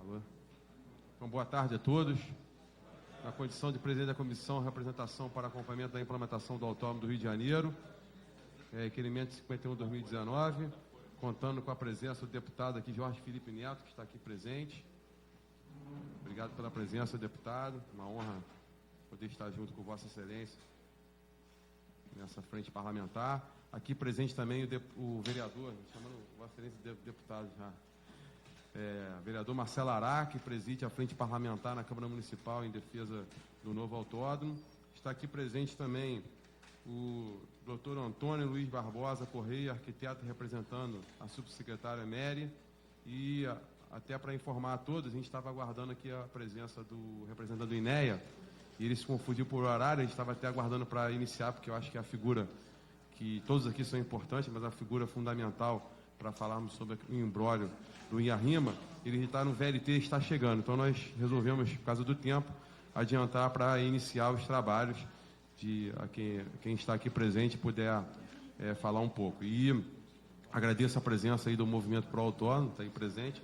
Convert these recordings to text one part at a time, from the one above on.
Alô? Então, boa tarde a todos. Na condição de presidente da comissão, representação para acompanhamento da implementação do Autódromo do Rio de Janeiro, requerimento 51/2019, contando com a presença do deputado aqui, Jorge Felipe Neto, que está aqui presente. Obrigado pela presença, deputado. Uma honra poder estar junto com Vossa Excelência nessa frente parlamentar. Aqui presente também o vereador, chamando Vossa Excelência de deputado já, vereador Marcelo Ará, que preside a frente parlamentar na Câmara Municipal em defesa do novo autódromo. Está aqui presente também o doutor Antônio Luiz Barbosa Correia, arquiteto representando a subsecretária Mary, e até para informar a todos, a gente estava aguardando aqui a presença do representante do INEA, e ele se confundiu por horário, a gente estava até aguardando para iniciar, porque eu acho que é a figura que todos aqui são importantes, mas a figura fundamental para falarmos sobre o imbróglio do Inharrima, ele está no VLT e está chegando. Então nós resolvemos, por causa do tempo, adiantar para iniciar os trabalhos de quem está aqui presente puder falar um pouco. E agradeço a presença aí do Movimento Pro Autódromo, está aí presente.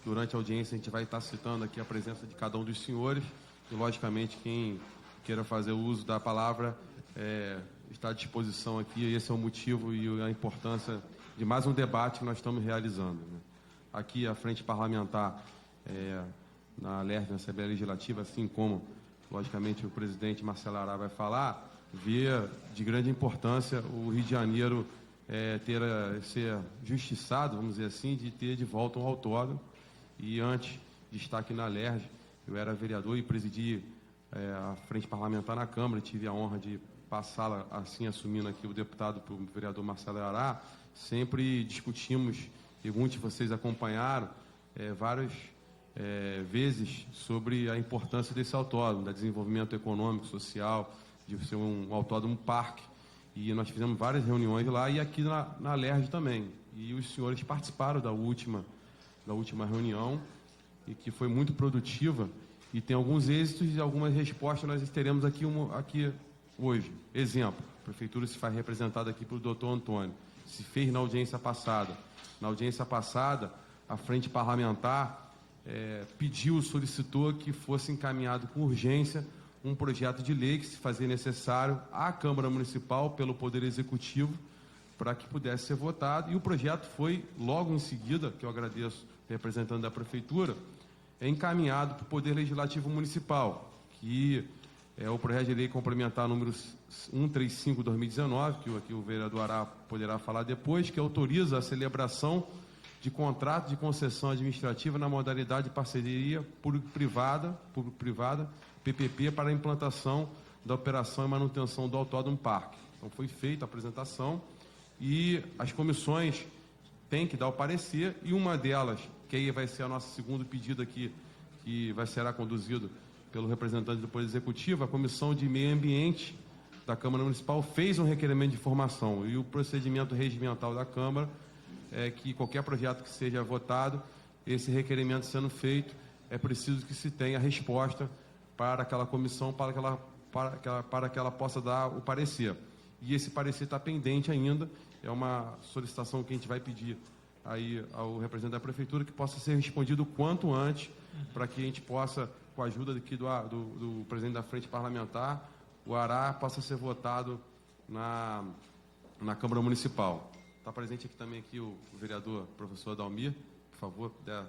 Durante a audiência a gente vai estar citando aqui a presença de cada um dos senhores e, logicamente, quem queira fazer o uso da palavra está à disposição aqui. Esse é o motivo e a importância de mais um debate que nós estamos realizando, né? Aqui a frente parlamentar na LERJ, na Assembleia Legislativa, assim como, logicamente, o presidente Marcelo Ará vai falar, vê de grande importância o Rio de Janeiro ser justiçado, vamos dizer assim, de ter de volta um autódromo. E antes de estar aqui na LERJ, eu era vereador e presidi a frente parlamentar na Câmara, tive a honra de passá-la assim, assumindo aqui o deputado para o vereador Marcelo Ará. Sempre discutimos, e muitos de vocês acompanharam, várias vezes sobre a importância desse autódromo, do desenvolvimento econômico, social, de ser um autódromo parque. E nós fizemos várias reuniões lá e aqui na LERJ também. E os senhores participaram da última reunião, e que foi muito produtiva, e tem alguns êxitos e algumas respostas nós teremos aqui hoje. Exemplo, a Prefeitura se faz representada aqui pelo doutor Antônio, se fez na audiência passada. Na audiência passada, a frente parlamentar solicitou que fosse encaminhado com urgência um projeto de lei que se fazia necessário à Câmara Municipal pelo Poder Executivo para que pudesse ser votado, e o projeto foi, logo em seguida, que eu agradeço o representante da Prefeitura, encaminhado para o Poder Legislativo Municipal, que é o projeto de lei complementar número 135/2019, que aqui o vereador Ará poderá falar depois, que autoriza a celebração de contrato de concessão administrativa na modalidade de parceria público-privada, PPP, para a implantação da operação e manutenção do Autódromo Parque. Então foi feita a apresentação e as comissões têm que dar o parecer, e uma delas, que aí vai ser a nosso segundo pedido aqui, que será conduzido pelo representante do Poder Executivo, a Comissão de Meio Ambiente da Câmara Municipal fez um requerimento de informação, e o procedimento regimental da Câmara é que qualquer projeto que seja votado, esse requerimento sendo feito, é preciso que se tenha resposta para aquela comissão, para que ela possa dar o parecer. E esse parecer está pendente ainda, é uma solicitação que a gente vai pedir aí ao representante da Prefeitura, que possa ser respondido o quanto antes, para que a gente possa, com a ajuda aqui do presidente da frente parlamentar, o Ará possa ser votado na Câmara Municipal. Está presente aqui também o vereador professor Adalmir, por favor, puder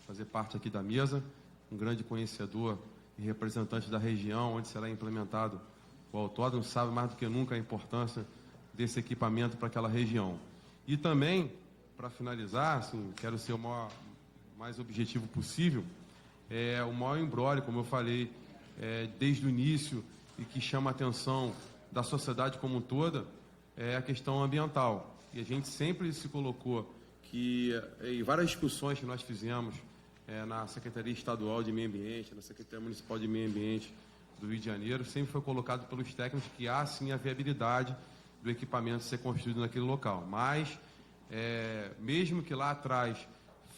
fazer parte aqui da mesa, um grande conhecedor e representante da região onde será implementado o autódromo, sabe mais do que nunca a importância desse equipamento para aquela região. E também, para finalizar, assim, quero ser o mais objetivo possível, o maior imbróglio, como eu falei, desde o início, e que chama a atenção da sociedade como um toda, é a questão ambiental. E a gente sempre se colocou que, em várias discussões que nós fizemos na Secretaria Estadual de Meio Ambiente, na Secretaria Municipal de Meio Ambiente do Rio de Janeiro, sempre foi colocado pelos técnicos que há, sim, a viabilidade do equipamento ser construído naquele local. Mas, mesmo que lá atrás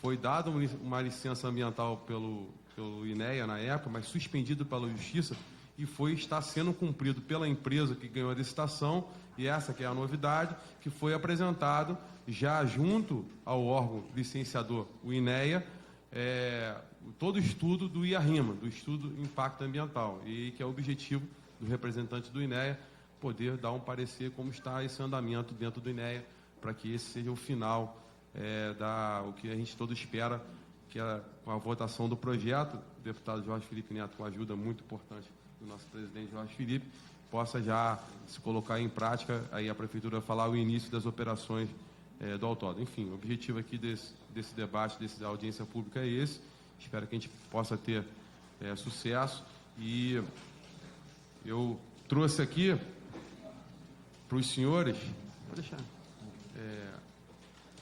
foi dada uma licença ambiental pelo INEA na época, mas suspendido pela Justiça, e está sendo cumprido pela empresa que ganhou a licitação, e essa que é a novidade, que foi apresentado já junto ao órgão licenciador, o INEA, todo o estudo do IARIMA, do estudo impacto ambiental, e que é o objetivo do representante do INEA poder dar um parecer como está esse andamento dentro do INEA, para que esse seja o final o que a gente todo espera, que é com a votação do projeto, o deputado Jorge Felipe Neto, com a ajuda muito importante do nosso presidente Jorge Felipe, possa já se colocar em prática, aí a Prefeitura falar o início das operações do autódromo. Enfim, o objetivo aqui desse debate, dessa audiência pública é esse. Espero que a gente possa ter sucesso. E eu trouxe aqui para os senhores, vou deixar,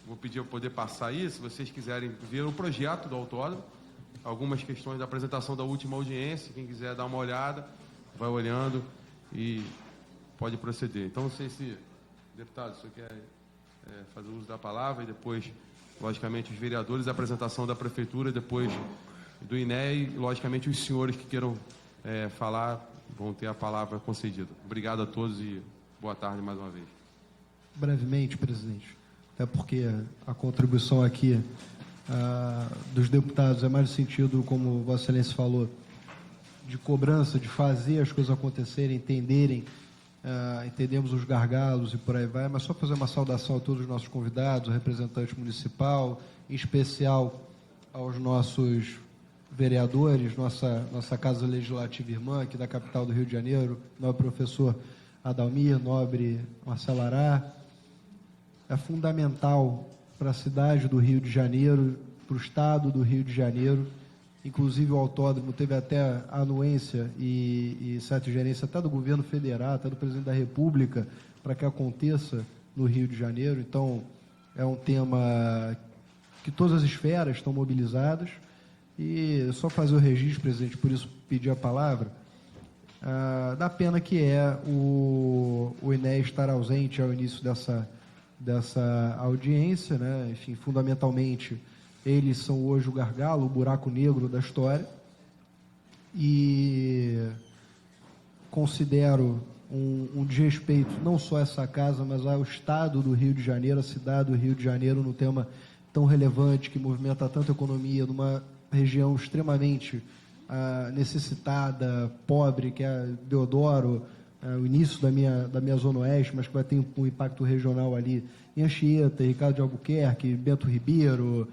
vou pedir para poder passar aí, se vocês quiserem ver o projeto do autódromo, algumas questões da apresentação da última audiência, quem quiser dar uma olhada, vai olhando e pode proceder. Então, não sei se, deputado, o senhor quer fazer uso da palavra, e depois, logicamente, os vereadores, a apresentação da Prefeitura, depois do INEA, e, logicamente, os senhores que queiram falar vão ter a palavra concedida. Obrigado a todos e boa tarde mais uma vez. Brevemente, presidente, até porque a contribuição aqui dos deputados é mais no sentido, como Vossa Excelência falou, de cobrança, de fazer as coisas acontecerem, entendemos os gargalos e por aí vai, mas só fazer uma saudação a todos os nossos convidados, ao representante municipal, em especial aos nossos vereadores, nossa Casa Legislativa Irmã, aqui da capital do Rio de Janeiro, nobre professor Adalmir, nobre Marcelo Ará. É fundamental para a cidade do Rio de Janeiro, para o estado do Rio de Janeiro. Inclusive o autódromo teve até a anuência e certa gerência até do governo federal, até do presidente da República, para que aconteça no Rio de Janeiro. Então, é um tema que todas as esferas estão mobilizadas. E só fazer o registro, presidente, por isso pedir a palavra, da pena que é o INEA estar ausente ao início dessa audiência, né? Enfim, fundamentalmente, eles são hoje o gargalo, o buraco negro da história, e considero um desrespeito não só a essa casa, mas ao Estado do Rio de Janeiro, a cidade do Rio de Janeiro, num tema tão relevante, que movimenta tanto a economia, numa região extremamente necessitada, pobre, que é Deodoro, o início da minha zona oeste, mas que vai ter um impacto regional ali em Anchieta, Ricardo de Albuquerque, Bento Ribeiro,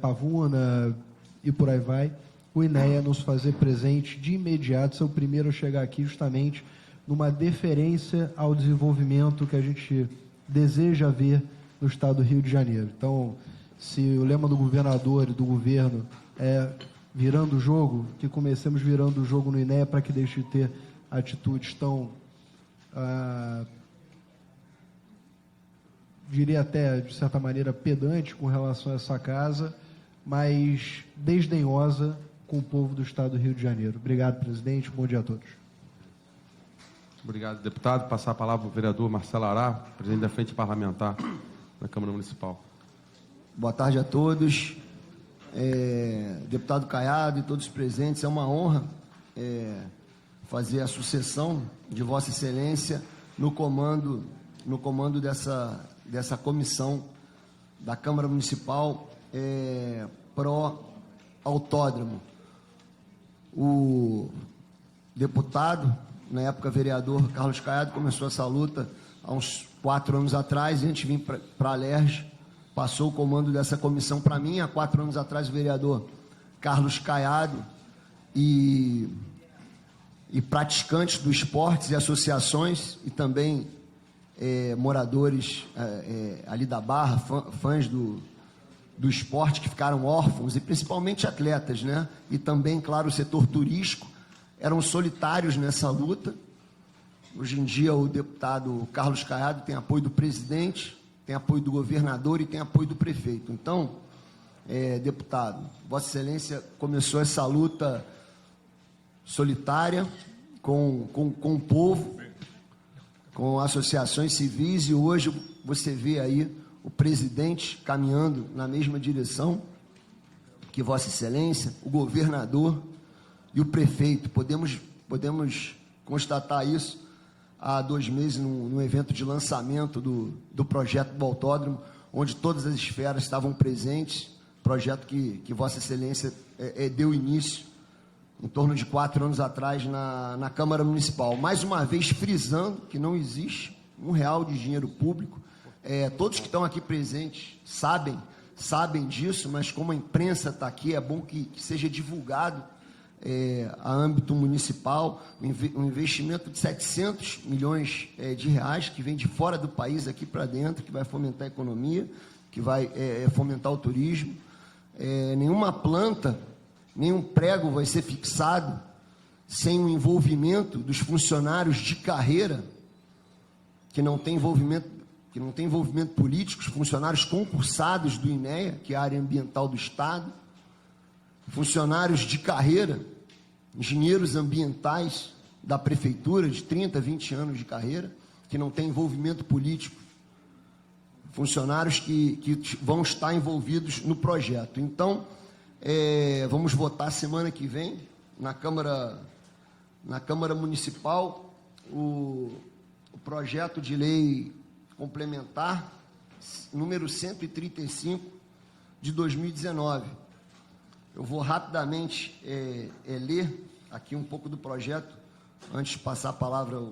Pavuna e por aí vai. O INEA nos fazer presente de imediato, ser o primeiro a chegar aqui justamente numa deferência ao desenvolvimento que a gente deseja ver no estado do Rio de Janeiro. Então, se o lema do governador e do governo é virando o jogo, que comecemos virando o jogo no INEA para que deixe de ter atitudes tão, diria até, de certa maneira, pedante com relação a essa casa, mas desdenhosa com o povo do estado do Rio de Janeiro. Obrigado, presidente. Bom dia a todos. Obrigado, deputado. Passar a palavra para o vereador Marcelo Ará, presidente da Frente Parlamentar da Câmara Municipal. Boa tarde a todos. Deputado Caiado e todos os presentes, é uma honra fazer a sucessão de Vossa Excelência no comando dessa comissão da Câmara Municipal pró-autódromo. O deputado, na época vereador Carlos Caiado, começou essa luta há uns 4 anos atrás, e a gente vim para a Alerj, passou o comando dessa comissão para mim. Há 4 anos atrás, o vereador Carlos Caiado e praticantes do esportes e associações, e também moradores ali da Barra, fãs do esporte, que ficaram órfãos, e principalmente atletas, né? E também, claro, o setor turístico, eram solitários nessa luta. Hoje em dia, o deputado Carlos Caiado tem apoio do presidente, tem apoio do governador e tem apoio do prefeito. Então, deputado, Vossa Excelência começou essa luta solitária com o povo, com associações civis, e hoje você vê aí o presidente caminhando na mesma direção que Vossa Excelência, o governador e o prefeito. Podemos constatar isso há 2 meses, num evento de lançamento do projeto do autódromo, onde todas as esferas estavam presentes, projeto que Vossa Excelência deu início em torno de 4 anos atrás na Câmara Municipal. Mais uma vez frisando que não existe R$1 de dinheiro público. Todos que estão aqui presentes sabem disso, mas como a imprensa está aqui, é bom que seja divulgado a âmbito municipal, um investimento de 700 milhões de reais que vem de fora do país aqui para dentro, que vai fomentar a economia, que vai fomentar o turismo. Nenhuma planta, nenhum prego vai ser fixado sem o envolvimento dos funcionários de carreira, que não tem envolvimento político, os funcionários concursados do INEA, que é a área ambiental do Estado, funcionários de carreira, engenheiros ambientais da prefeitura, de 30, 20 anos de carreira, que não tem envolvimento político, funcionários que vão estar envolvidos no projeto. Então, vamos votar semana que vem, na Câmara Municipal, o projeto de lei complementar número 135 de 2019. Eu vou rapidamente ler aqui um pouco do projeto, antes de passar a palavra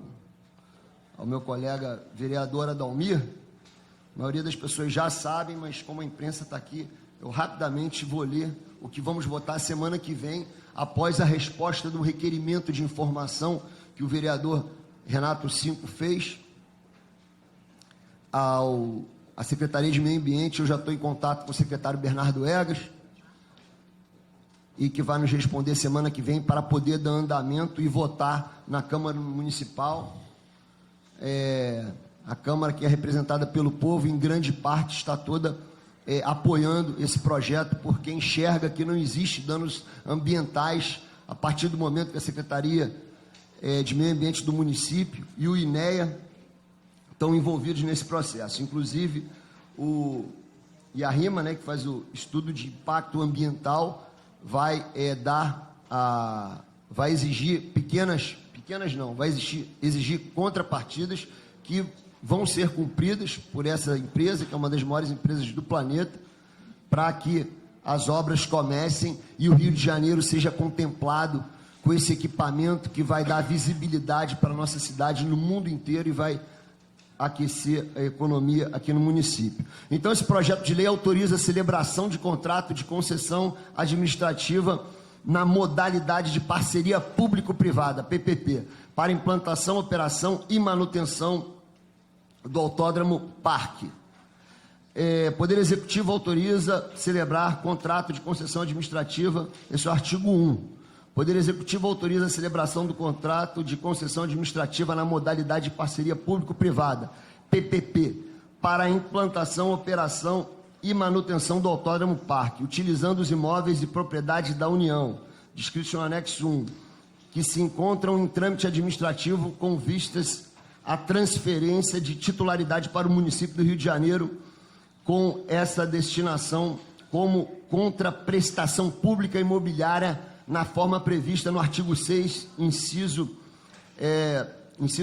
ao meu colega vereador Adalmir. A maioria das pessoas já sabem, mas como a imprensa está aqui, eu rapidamente vou ler o que vamos votar semana que vem, após a resposta do requerimento de informação que o vereador Renato Cinco fez à Secretaria de Meio Ambiente. Eu já estou em contato com o secretário Bernardo Egas, e que vai nos responder semana que vem para poder dar andamento e votar na Câmara Municipal. A Câmara, que é representada pelo povo, em grande parte está toda apoiando esse projeto, porque enxerga que não existe danos ambientais a partir do momento que a Secretaria de Meio Ambiente do município e o INEA estão envolvidos nesse processo. Inclusive, o IARIMA, né, que faz o estudo de impacto ambiental, vai exigir exigir contrapartidas que vão ser cumpridas por essa empresa, que é uma das maiores empresas do planeta, para que as obras comecem e o Rio de Janeiro seja contemplado com esse equipamento que vai dar visibilidade para a nossa cidade no mundo inteiro e vai aquecer a economia aqui no município. Então, esse projeto de lei autoriza a celebração de contrato de concessão administrativa na modalidade de parceria público-privada, PPP, para implantação, operação e manutenção do Autódromo Parque. Poder Executivo autoriza celebrar contrato de concessão administrativa, esse é o artigo 1. Poder Executivo autoriza a celebração do contrato de concessão administrativa na modalidade de parceria público-privada, PPP, para a implantação, operação e manutenção do Autódromo Parque, utilizando os imóveis e propriedades da União, descritos no anexo 1, que se encontram em trâmite administrativo com vistas à transferência de titularidade para o município do Rio de Janeiro, com essa destinação como contraprestação pública imobiliária, na forma prevista no artigo 6, inciso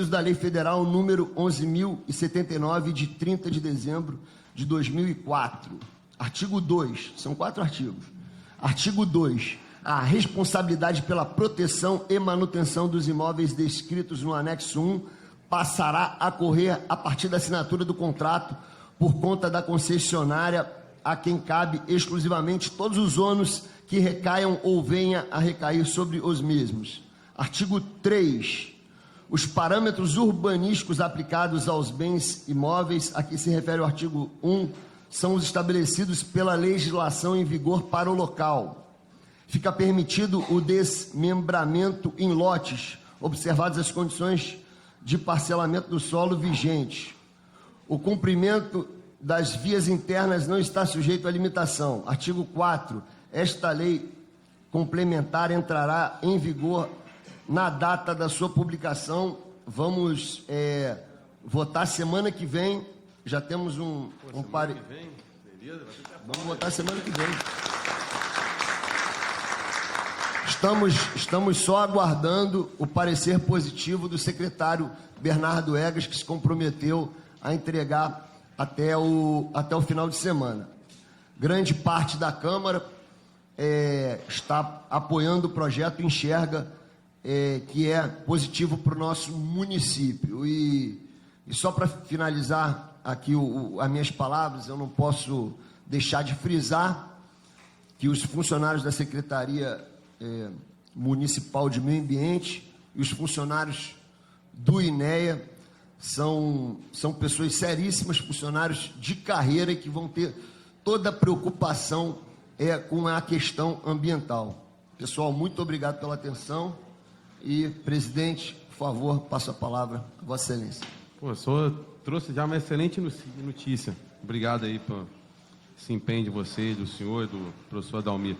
da Lei Federal número 11.079, de 30 de dezembro de 2004. Artigo 2, são 4 artigos. Artigo 2, a responsabilidade pela proteção e manutenção dos imóveis descritos no anexo 1 passará a correr a partir da assinatura do contrato por conta da concessionária, a quem cabe exclusivamente todos os ônus que recaiam ou venha a recair sobre os mesmos. Artigo 3. Os parâmetros urbanísticos aplicados aos bens imóveis, a que se refere o artigo 1, são os estabelecidos pela legislação em vigor para o local. Fica permitido o desmembramento em lotes, observadas as condições de parcelamento do solo vigentes. O cumprimento das vias internas não está sujeito à limitação. Artigo 4. Esta lei complementar entrará em vigor na data da sua publicação. Vamos votar semana que vem. Já temos Vamos votar semana que vem. Estamos só aguardando o parecer positivo do secretário Bernardo Egas, que se comprometeu a entregar até o final de semana. grande parte da Câmara está apoiando o projeto e enxerga que é positivo para o nosso município. E só para finalizar aqui as minhas palavras, eu não posso deixar de frisar que os funcionários da Secretaria Municipal de Meio Ambiente e os funcionários do INEA são pessoas seríssimas, funcionários de carreira e que vão ter toda a preocupação com a questão ambiental. Pessoal, muito obrigado pela atenção e, presidente, por favor, passo a palavra a Vossa Excelência. O senhor trouxe já uma excelente notícia. Obrigado aí por esse empenho de vocês, do senhor e do professor Adalmir.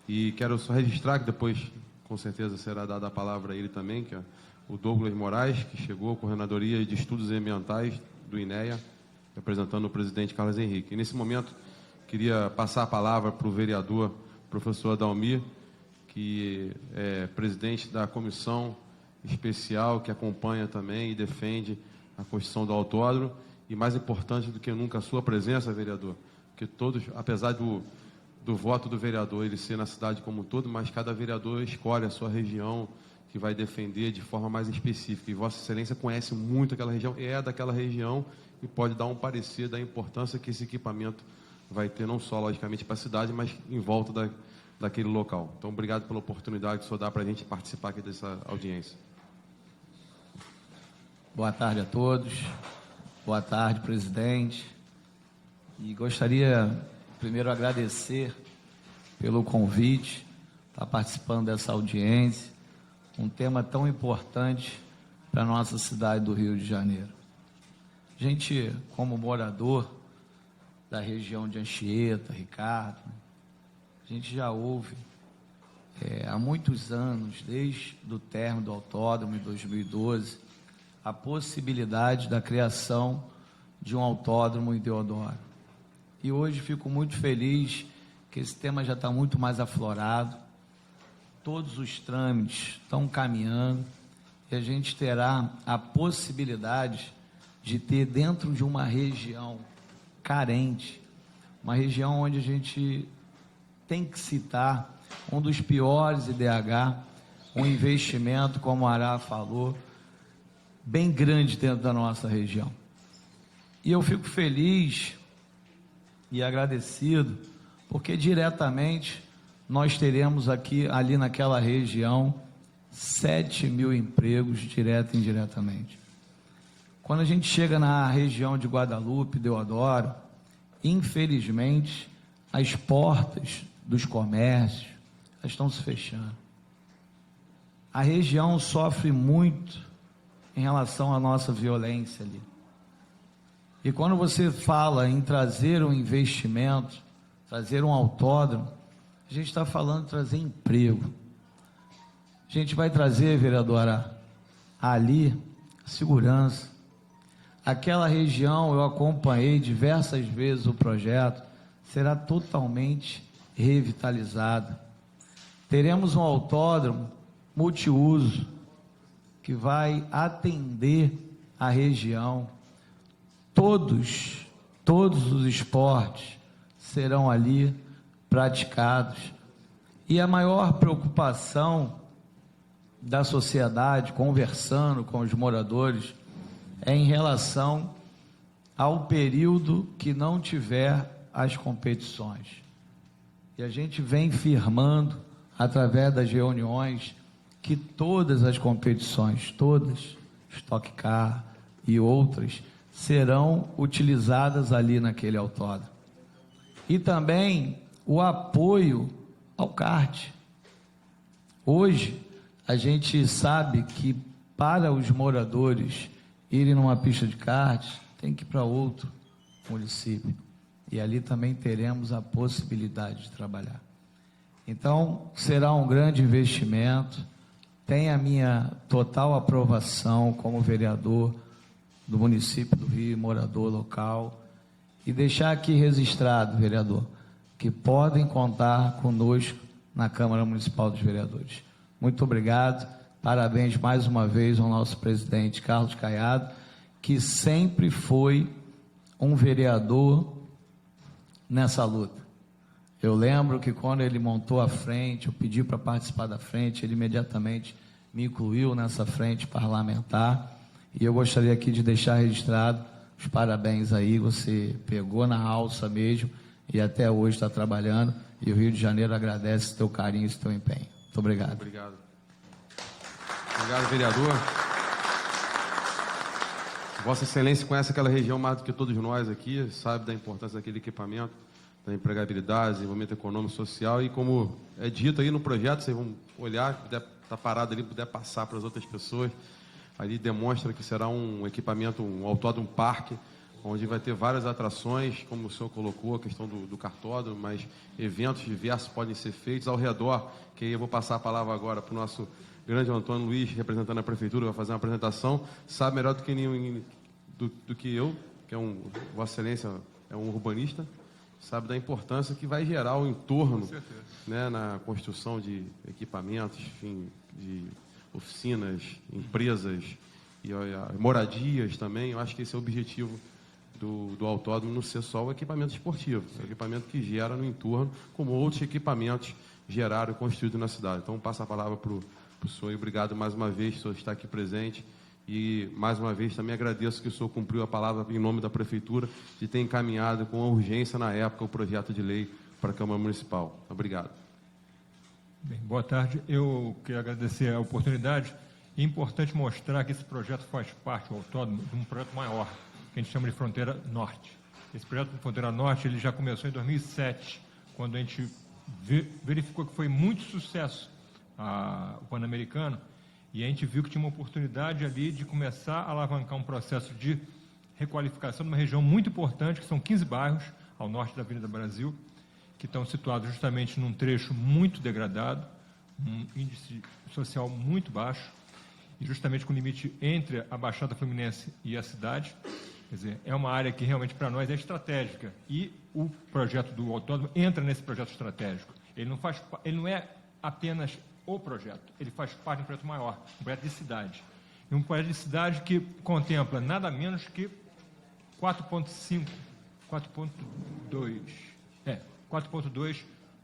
E quero só registrar que depois, com certeza, será dada a palavra a ele também, que é o Douglas Moraes, que chegou à Coordenadoria de Estudos Ambientais do INEA, representando o presidente Carlos Henrique. E nesse momento, queria passar a palavra para o vereador professor Adalmir, que é presidente da comissão especial, que acompanha também e defende a construção do autódromo, e mais importante do que nunca a sua presença, vereador, porque todos, apesar do voto do vereador ele ser na cidade como um todo, mas cada vereador escolhe a sua região que vai defender de forma mais específica, e Vossa Excelência conhece muito aquela região, é daquela região, e pode dar um parecer da importância que esse equipamento vai ter, não só, logicamente, para a cidade, mas em volta daquele local. Então, obrigado pela oportunidade que o senhor dá para a gente participar aqui dessa audiência. Boa tarde a todos. Boa tarde, presidente. E gostaria, primeiro, agradecer pelo convite, estar participando dessa audiência, um tema tão importante para a nossa cidade do Rio de Janeiro. A gente, como morador da região de Anchieta, Ricardo, a gente já ouve há muitos anos, desde o término do autódromo em 2012, a possibilidade da criação de um autódromo em Deodoro. E hoje fico muito feliz que esse tema já está muito mais aflorado, todos os trâmites estão caminhando e a gente terá a possibilidade de ter dentro de uma região carente, uma região onde a gente tem que citar um dos piores IDH, um investimento, como o Ará falou, bem grande dentro da nossa região. E eu fico feliz e agradecido, porque diretamente nós teremos ali naquela região 7.000 empregos, direto e indiretamente. Quando a gente chega na região de Guadalupe, Deodoro, infelizmente, as portas dos comércios estão se fechando. A região sofre muito em relação à nossa violência ali. E quando você fala em trazer um investimento, trazer um autódromo, a gente está falando de trazer emprego. A gente vai trazer, vereadora, ali, segurança. Aquela região, eu acompanhei diversas vezes o projeto, será totalmente revitalizada. Teremos um autódromo multiuso, que vai atender a região. Todos os esportes serão ali praticados. E a maior preocupação da sociedade, conversando com os moradores, é em relação ao período que não tiver as competições. E a gente vem firmando, através das reuniões, que todas as competições, todas, Stock Car e outras, serão utilizadas ali naquele autódromo. E também o apoio ao kart. Hoje, a gente sabe que para os moradores irem numa pista de kart, tem que ir para outro município. E ali também teremos a possibilidade de trabalhar. Então, será um grande investimento. Tem a minha total aprovação como vereador do município do Rio, morador local. E deixar aqui registrado, vereador, que podem contar conosco na Câmara Municipal dos Vereadores. Muito obrigado. Parabéns mais uma vez ao nosso presidente Carlos Caiado, que sempre foi um vereador nessa luta. Eu lembro que quando ele montou a frente, eu pedi para participar da frente, ele imediatamente me incluiu nessa frente parlamentar. E eu gostaria aqui de deixar registrado os parabéns aí, você pegou na alça mesmo e até hoje está trabalhando. E o Rio de Janeiro agradece o teu carinho e o teu empenho. Muito obrigado. Obrigado. Obrigado, vereador. Vossa Excelência conhece aquela região mais do que todos nós aqui, sabe da importância daquele equipamento, da empregabilidade, desenvolvimento econômico e social, e como é dito aí no projeto, vocês vão olhar, puder estar parado ali, puder passar para as outras pessoas, ali demonstra que será um equipamento, um autódromo parque, onde vai ter várias atrações, como o senhor colocou, a questão do cartódromo, mas eventos diversos podem ser feitos ao redor, que aí eu vou passar a palavra agora para o nosso grande Antônio Luiz, representando a Prefeitura, vai fazer uma apresentação, sabe melhor do que nenhum, do que eu, que é Vossa Excelência é um urbanista, sabe da importância que vai gerar o entorno, né, na construção de equipamentos, enfim, de oficinas, empresas e moradias também. Eu acho que esse é o objetivo do autódromo, não ser só o equipamento esportivo, é o equipamento que gera no entorno, como outros equipamentos geraram e construídos na cidade. Então, passo a palavra para o senhor e obrigado mais uma vez por o senhor estar aqui presente. E, mais uma vez, também agradeço que o senhor cumpriu a palavra em nome da Prefeitura de ter encaminhado com urgência, na época, o projeto de lei para a Câmara Municipal. Obrigado. Bem, boa tarde. Eu quero agradecer a oportunidade. É importante mostrar que esse projeto faz parte, o autódromo, de um projeto maior, que a gente chama de Fronteira Norte. Esse projeto de Fronteira Norte ele já começou em 2007, quando a gente verificou que foi muito sucesso o Pan-Americano, e a gente viu que tinha uma oportunidade ali de começar a alavancar um processo de requalificação de uma região muito importante, que são 15 bairros ao norte da Avenida Brasil, que estão situados justamente num trecho muito degradado, um índice social muito baixo, e justamente com o limite entre a Baixada Fluminense e a cidade. Quer dizer, é uma área que realmente para nós é estratégica, e o projeto do autódromo entra nesse projeto estratégico. Ele não é apenas o projeto, ele faz parte de um projeto maior, um projeto de cidade. E um projeto de cidade que contempla nada menos que 4,2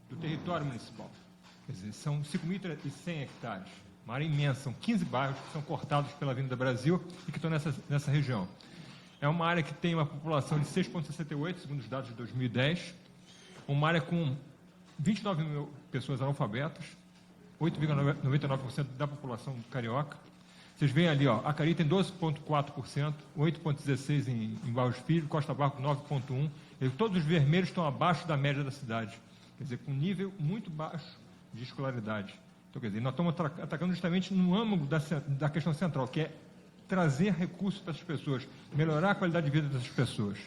do território municipal. Quer dizer, são 5.100 hectares, uma área imensa, são 15 bairros que são cortados pela Avenida Brasil e que estão nessa região. É uma área que tem uma população de 6,68, segundo os dados de 2010, uma área com 29 mil pessoas analfabetas, 8,99% da população carioca. Vocês veem ali, ó, Acari tem 12,4%, 8,16% em Barros Filho, Costa Barro 9,1%. Todos os vermelhos estão abaixo da média da cidade. Quer dizer, com um nível muito baixo de escolaridade. Então, quer dizer, nós estamos atacando justamente no âmago da questão central, que é trazer recursos para essas pessoas, melhorar a qualidade de vida dessas pessoas.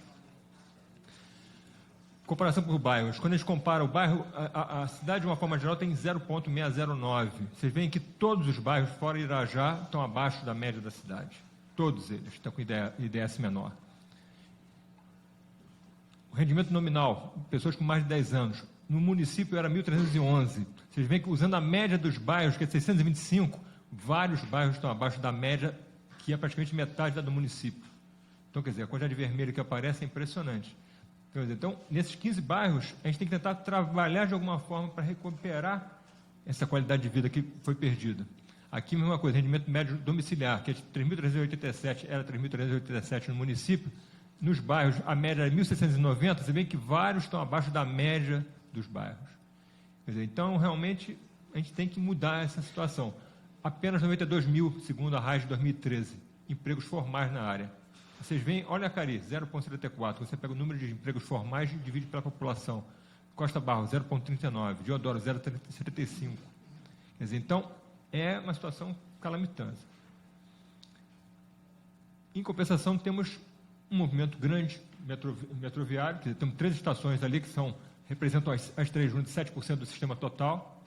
Comparação por bairros. Quando a gente compara o bairro, a cidade, de uma forma geral, tem 0,609. Vocês veem que todos os bairros, fora Irajá, estão abaixo da média da cidade. Todos eles estão com IDS menor. O rendimento nominal, pessoas com mais de 10 anos, no município era 1.311. Vocês veem que, usando a média dos bairros, que é 625, vários bairros estão abaixo da média, que é praticamente metade da do município. Então, quer dizer, a quantidade de vermelho que aparece é impressionante. Então, nesses 15 bairros, a gente tem que tentar trabalhar de alguma forma para recuperar essa qualidade de vida que foi perdida. Aqui, a mesma coisa, rendimento médio domiciliar, que é de 3.387, era 3.387 no município. Nos bairros, a média era 1.690, você vê que vários estão abaixo da média dos bairros. Quer dizer, então, realmente, a gente tem que mudar essa situação. Apenas 92 mil, segundo a RAIS de 2013, empregos formais na área. Vocês veem, olha Acari, 0,74. Você pega o número de empregos formais e divide pela população. Costa Barro, 0,39. Deodoro, 0,75. Quer dizer, então, é uma situação calamitante. Em compensação, temos um movimento grande metroviário, quer dizer, temos 3 estações ali que representam as 3 juntas, 7% do sistema total,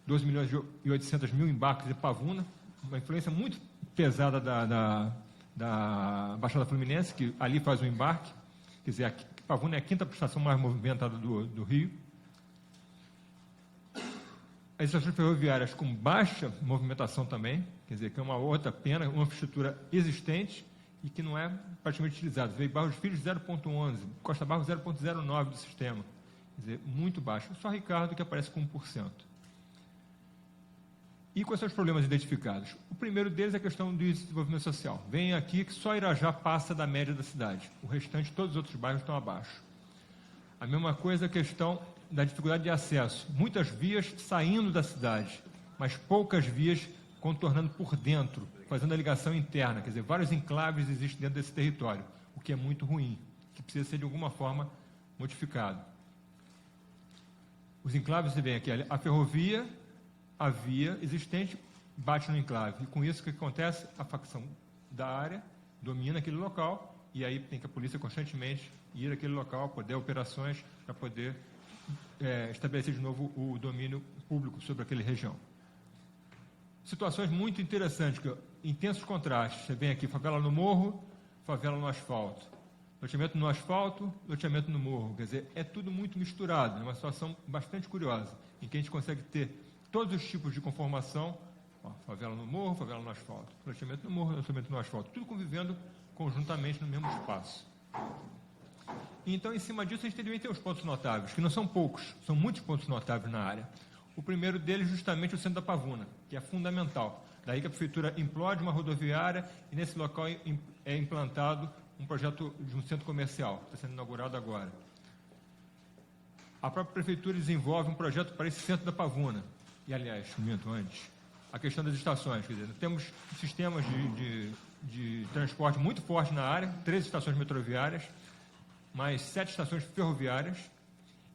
12 milhões e 800 mil embarques de Pavuna, uma influência muito pesada da Baixada Fluminense, que ali faz o embarque. Quer dizer, Pavuna é a 5ª estação mais movimentada do Rio. As estações ferroviárias com baixa movimentação também, quer dizer, que é uma outra pena, uma infraestrutura existente e que não é praticamente utilizada. Veio Barros Filhos 0,11, Costa Barro 0,09 do sistema. Quer dizer, muito baixo. Só Ricardo que aparece com 1%. E quais são os problemas identificados? O primeiro deles é a questão do desenvolvimento social. Vem aqui que só Irajá passa da média da cidade. O restante, todos os outros bairros estão abaixo. A mesma coisa a questão da dificuldade de acesso. Muitas vias saindo da cidade, mas poucas vias contornando por dentro, fazendo a ligação interna. Quer dizer, vários enclaves existem dentro desse território, o que é muito ruim, que precisa ser de alguma forma modificado. Os enclaves, você vê aqui, a ferrovia, a via existente bate no enclave. E com isso, o que acontece? A facção da área domina aquele local e aí tem que a polícia constantemente ir àquele local, poder operações para poder estabelecer de novo o domínio público sobre aquela região. Situações muito interessantes, intensos contrastes. Você vem aqui, favela no morro, favela no asfalto. Loteamento no asfalto, loteamento no morro. Quer dizer, é tudo muito misturado. É uma situação bastante curiosa, em que a gente consegue ter todos os tipos de conformação, favela no morro, favela no asfalto, loteamento no morro, loteamento no asfalto, tudo convivendo conjuntamente no mesmo espaço. Então, em cima disso, a gente também tem os pontos notáveis, que não são poucos, são muitos pontos notáveis na área. O primeiro deles, justamente, o centro da Pavuna, que é fundamental. Daí que a prefeitura implode uma rodoviária e, nesse local, é implantado um projeto de um centro comercial, que está sendo inaugurado agora. A própria prefeitura desenvolve um projeto para esse centro da Pavuna. E, aliás, um momento antes, a questão das estações. Quer dizer, temos sistemas de transporte muito forte na área, 13 estações metroviárias, mais 7 estações ferroviárias,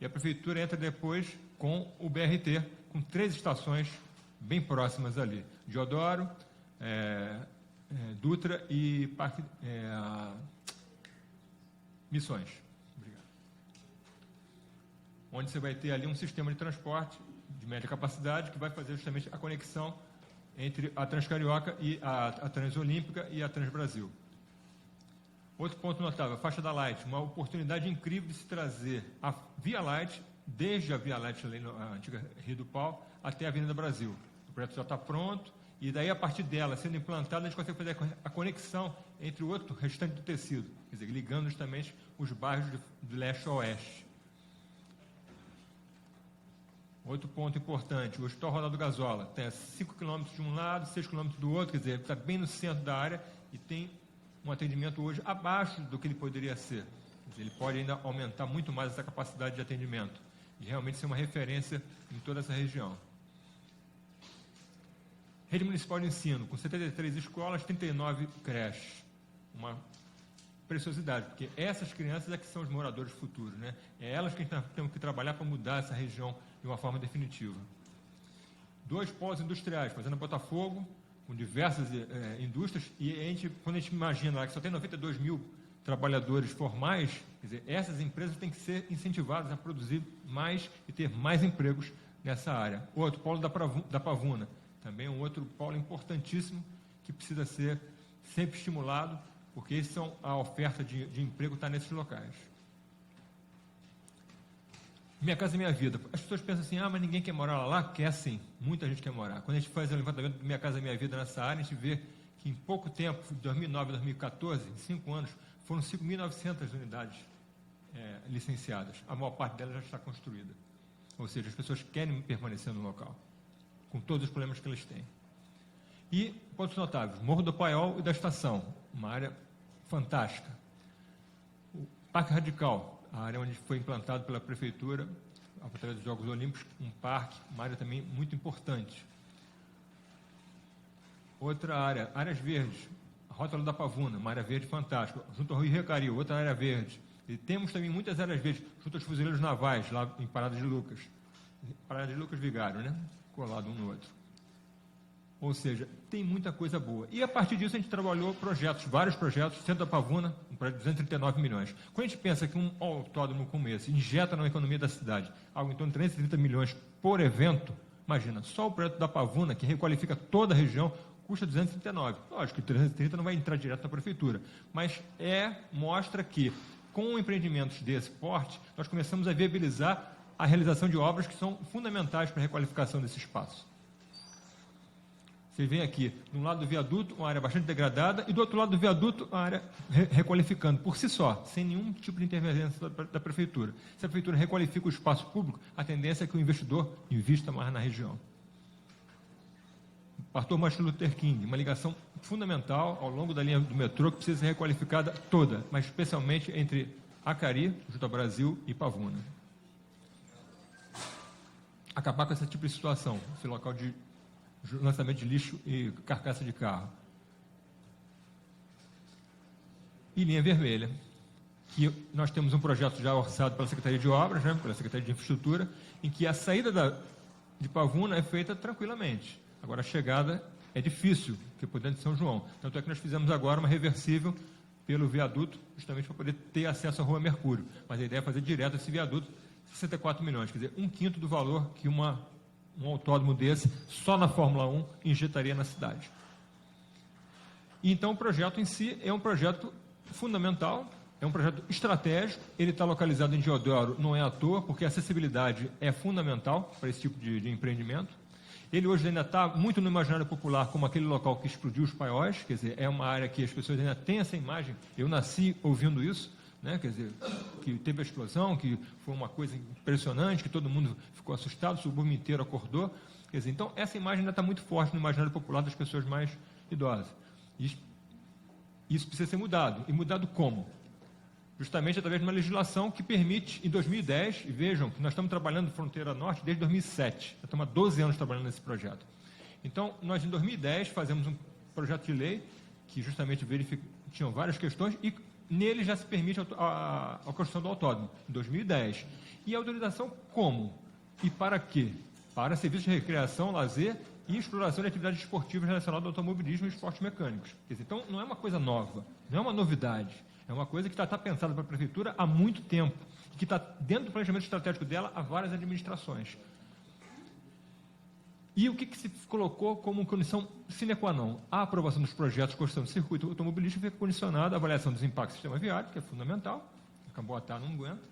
e a prefeitura entra depois com o BRT, com 3 estações bem próximas ali, Deodoro, Dutra e Parque Missões. Obrigado. Onde você vai ter ali um sistema de transporte de média capacidade que vai fazer justamente a conexão entre a Transcarioca e a Transolímpica e a Transbrasil. Outro ponto notável, a faixa da Light, uma oportunidade incrível de se trazer a Via Light, desde a Via Light, a antiga Rio do Pau, até a Avenida Brasil. O projeto já está pronto, e daí, a partir dela, sendo implantada, a gente consegue fazer a conexão entre o outro restante do tecido, quer dizer, ligando justamente os bairros de leste a oeste. Outro ponto importante, o Hospital Ronaldo Gazola, tem 5 km de um lado, 6 km do outro, quer dizer, está bem no centro da área e tem um atendimento hoje abaixo do que ele poderia ser. Quer dizer, ele pode ainda aumentar muito mais essa capacidade de atendimento e realmente ser uma referência em toda essa região. Rede Municipal de Ensino, com 73 escolas, 39 creches. Uma preciosidade, porque essas crianças é que são os moradores futuros, né? É elas que a gente temos que trabalhar para mudar essa região de uma forma definitiva. 2 polos industriais, Fazenda Botafogo, com diversas indústrias, e quando a gente imagina lá que só tem 92 mil trabalhadores formais, quer dizer, essas empresas têm que ser incentivadas a produzir mais e ter mais empregos nessa área. Outro, polo da Pavuna, também um outro polo importantíssimo que precisa ser sempre estimulado, porque a oferta de emprego está nesses locais. Minha Casa Minha Vida. As pessoas pensam assim, mas ninguém quer morar lá? Quer sim, muita gente quer morar. Quando a gente faz o levantamento do Minha Casa Minha Vida nessa área, a gente vê que em pouco tempo, de 2009 a 2014, em 5 anos, foram 5.900 unidades licenciadas. A maior parte delas já está construída. Ou seja, as pessoas querem permanecer no local, com todos os problemas que eles têm. E pontos notáveis, Morro do Paiol e da Estação, uma área fantástica. O Parque Radical, a área onde foi implantado pela Prefeitura, através dos Jogos Olímpicos, um parque, uma área também muito importante. Outra área, áreas verdes, a Rótula da Pavuna, uma área verde fantástica, junto ao Rio Recario, outra área verde. E temos também muitas áreas verdes, junto aos fuzileiros navais, lá em Parada de Lucas. Parada de Lucas Vigário, né? Colado um no outro. Ou seja, tem muita coisa boa. E a partir disso a gente trabalhou vários projetos, Centro da Pavuna, um projeto de 239 milhões. Quando a gente pensa que um autódromo como esse injeta na economia da cidade algo em torno de 330 milhões por evento, imagina, só o projeto da Pavuna, que requalifica toda a região, custa 239. Lógico que 330 não vai entrar direto na prefeitura, mas mostra que, com empreendimentos desse porte, nós começamos a viabilizar a realização de obras que são fundamentais para a requalificação desse espaço. Você vem aqui, de um lado do viaduto, uma área bastante degradada, e do outro lado do viaduto, uma área requalificando, por si só, sem nenhum tipo de intervenção da prefeitura. Se a prefeitura requalifica o espaço público, a tendência é que o investidor invista mais na região. Pastor Martin Luther King, uma ligação fundamental ao longo da linha do metrô que precisa ser requalificada toda, mas especialmente entre Acari, junto ao Brasil, e Pavuna. Acabar com esse tipo de situação, esse local de lançamento de lixo e carcaça de carro. E linha vermelha, que nós temos um projeto já orçado pela Secretaria de Obras, né, pela Secretaria de Infraestrutura, em que a saída de Pavuna é feita tranquilamente. Agora, a chegada é difícil, que é por dentro de São João. Tanto é que nós fizemos agora uma reversível pelo viaduto, justamente para poder ter acesso à Rua Mercúrio. Mas a ideia é fazer direto esse viaduto, 64 milhões, quer dizer, 1/5 do valor que um autódromo desse, só na Fórmula 1, injetaria na cidade. E então o projeto em si é um projeto fundamental, é um projeto estratégico, ele está localizado em Deodoro, não é à toa, porque a acessibilidade é fundamental para esse tipo de empreendimento. Ele hoje ainda está muito no imaginário popular como aquele local que explodiu os paióis, quer dizer, é uma área que as pessoas ainda têm essa imagem, eu nasci ouvindo isso, né? Quer dizer, que teve a explosão, que foi uma coisa impressionante, que todo mundo ficou assustado, o subúrbio inteiro acordou. Quer dizer, então, essa imagem ainda está muito forte no imaginário popular das pessoas mais idosas. Isso precisa ser mudado. E mudado como? Justamente através de uma legislação que permite, em 2010, e vejam que nós estamos trabalhando Fronteira Norte desde 2007, nós estamos há 12 anos trabalhando nesse projeto. Então, nós em 2010 fazemos um projeto de lei que justamente tinham várias questões e nele já se permite a construção do autódromo, em 2010. E a autorização como? E para quê? Para serviços de recreação, lazer e exploração de atividades esportivas relacionadas ao automobilismo e esportes mecânicos. Então, não é uma coisa nova, não é uma novidade. É uma coisa que está pensada para a Prefeitura há muito tempo, que está dentro do planejamento estratégico dela há várias administrações. E o que se colocou como condição sine qua non? A aprovação dos projetos de construção do circuito automobilístico fica condicionada à avaliação dos impactos do sistema viário, que é fundamental, acabou a não aguenta,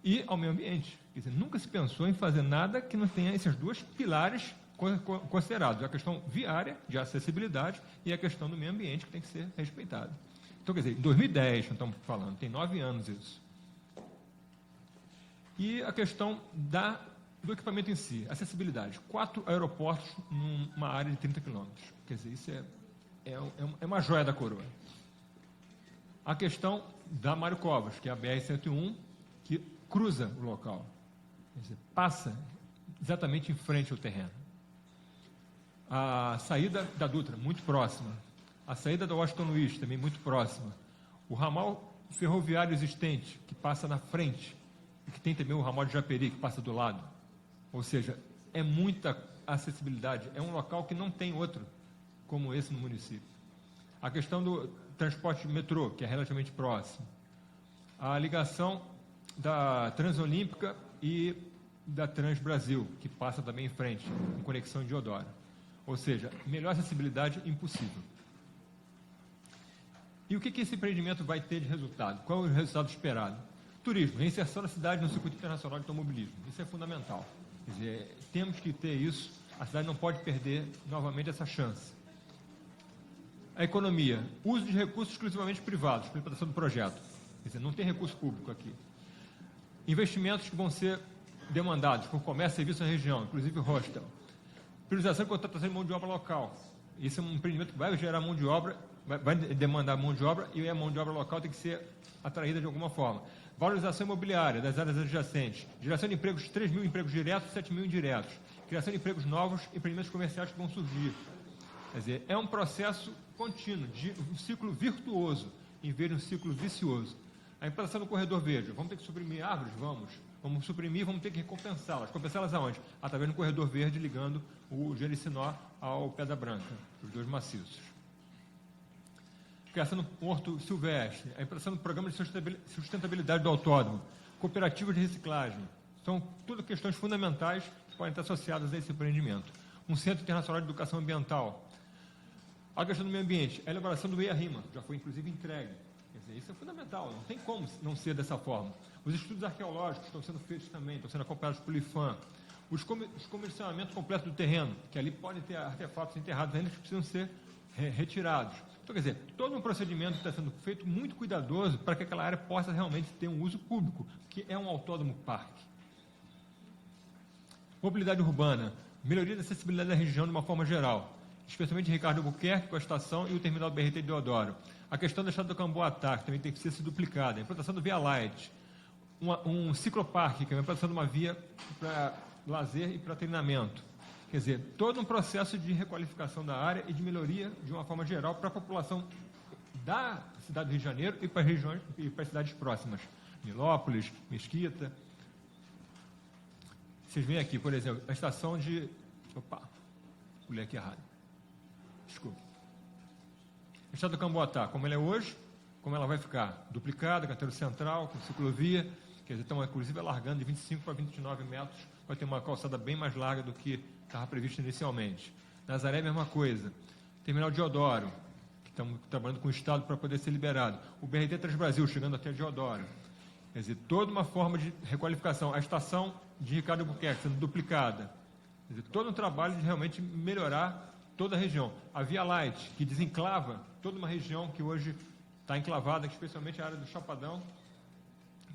e ao meio ambiente. Quer dizer, nunca se pensou em fazer nada que não tenha esses dois pilares considerados, a questão viária, de acessibilidade, e a questão do meio ambiente, que tem que ser respeitada. Então, quer dizer, em 2010, nós estamos falando, tem 9 anos isso. E a questão do equipamento em si, acessibilidade. 4 aeroportos numa área de 30 quilômetros. Quer dizer, isso é uma joia da coroa. A questão da Mário Covas, que é a BR-101, que cruza o local. Quer dizer, passa exatamente em frente ao terreno. A saída da Dutra, muito próxima. A saída da Washington Luiz, também muito próxima. O ramal ferroviário existente, que passa na frente, e que tem também o ramal de Japeri, que passa do lado. Ou seja, é muita acessibilidade. É um local que não tem outro como esse no município. A questão do transporte de metrô, que é relativamente próximo. A ligação da Transolímpica e da Transbrasil, que passa também em frente, em conexão em Deodoro. Ou seja, melhor acessibilidade impossível. E o que esse empreendimento vai ter de resultado? Qual é o resultado esperado? Turismo, reinserção da cidade no circuito internacional de automobilismo. Isso é fundamental. Quer dizer, temos que ter isso, a cidade não pode perder novamente essa chance. A economia, uso de recursos exclusivamente privados para a implantação do projeto. Quer dizer, não tem recurso público aqui. Investimentos que vão ser demandados por comércio e serviço na região, inclusive hostel. Priorização e contratação de mão de obra local. Isso é um empreendimento que vai gerar mão de obra, vai demandar mão de obra, e a mão de obra local tem que ser atraída de alguma forma. Valorização imobiliária das áreas adjacentes. Geração de empregos, 3 mil empregos diretos, 7 mil indiretos. Criação de empregos novos, empreendimentos comerciais que vão surgir. Quer dizer, é um processo contínuo, de um ciclo virtuoso, em vez de um ciclo vicioso. A implantação do corredor verde. Vamos ter que suprimir árvores? Vamos suprimir, vamos ter que recompensá-las. Compensá-las aonde? Através do corredor verde, ligando o Jericinó ao Pedra Branca, os dois maciços. Criação do Porto Silvestre, a implantação do programa de sustentabilidade do autódromo, cooperativas de reciclagem. São tudo questões fundamentais que podem estar associadas a esse empreendimento. Um Centro Internacional de Educação Ambiental. A questão do meio ambiente, a elaboração do EIA-RIMA, já foi inclusive entregue. Quer dizer, isso é fundamental, não tem como não ser dessa forma. Os estudos arqueológicos estão sendo feitos também, estão sendo acompanhados pelo IFAM. Os comissionamentos completos do terreno, que ali podem ter artefatos enterrados ainda que precisam ser retirados. Então, quer dizer, todo um procedimento está sendo feito muito cuidadoso para que aquela área possa realmente ter um uso público, que é um autódromo parque. Mobilidade urbana, melhoria da acessibilidade da região de uma forma geral, especialmente de Ricardo Albuquerque com a estação e o terminal BRT de Deodoro. A questão da estrada do Camboatá, que também tem que ser duplicada, a implantação do Via Light, um cicloparque, que é a implantação de uma via para lazer e para treinamento. Quer dizer, todo um processo de requalificação da área e de melhoria, de uma forma geral, para a população da cidade do Rio de Janeiro e para as regiões e para as cidades próximas. Nilópolis, Mesquita. Vocês veem aqui, por exemplo, a estação de... Opa, pulei aqui errado. Desculpa. A estrada do Camboatá, como ela é hoje, como ela vai ficar? Duplicada, canteiro central, com ciclovia, quer dizer, estão inclusive alargando de 25 para 29 metros, vai ter uma calçada bem mais larga do que estava previsto inicialmente. Nazaré, mesma coisa. Terminal de Deodoro, que estamos trabalhando com o Estado para poder ser liberado. O BRT Transbrasil, chegando até Deodoro. Quer dizer, toda uma forma de requalificação. A estação de Ricardo Albuquerque sendo duplicada. Quer dizer, todo um trabalho de realmente melhorar toda a região. A Via Light, que desenclava toda uma região que hoje está enclavada, especialmente a área do Chapadão,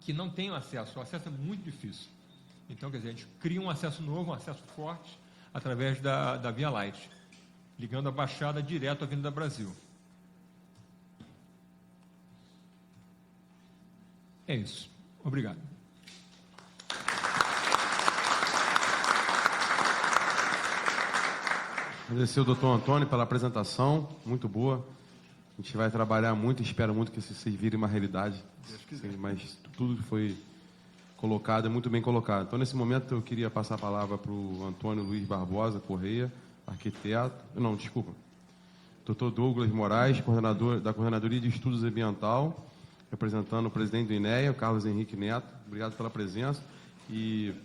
que não tem acesso. O acesso é muito difícil. Então, quer dizer, a gente cria um acesso novo, um acesso forte, através da Via Light, ligando a Baixada direto à Avenida Brasil. É isso. Obrigado. Agradecer ao doutor Antônio pela apresentação, muito boa. A gente vai trabalhar muito, espero muito que isso se vire uma realidade. Sim, mas tudo que foi colocado é muito bem colocado. Então, nesse momento, eu queria passar a palavra para o Antônio Luiz Barbosa Correia, arquiteto. Não, desculpa. Dr. Douglas Moraes, coordenador da Coordenadoria de Estudos Ambiental, representando o presidente do INEA, o Carlos Henrique Neto. Obrigado pela presença. E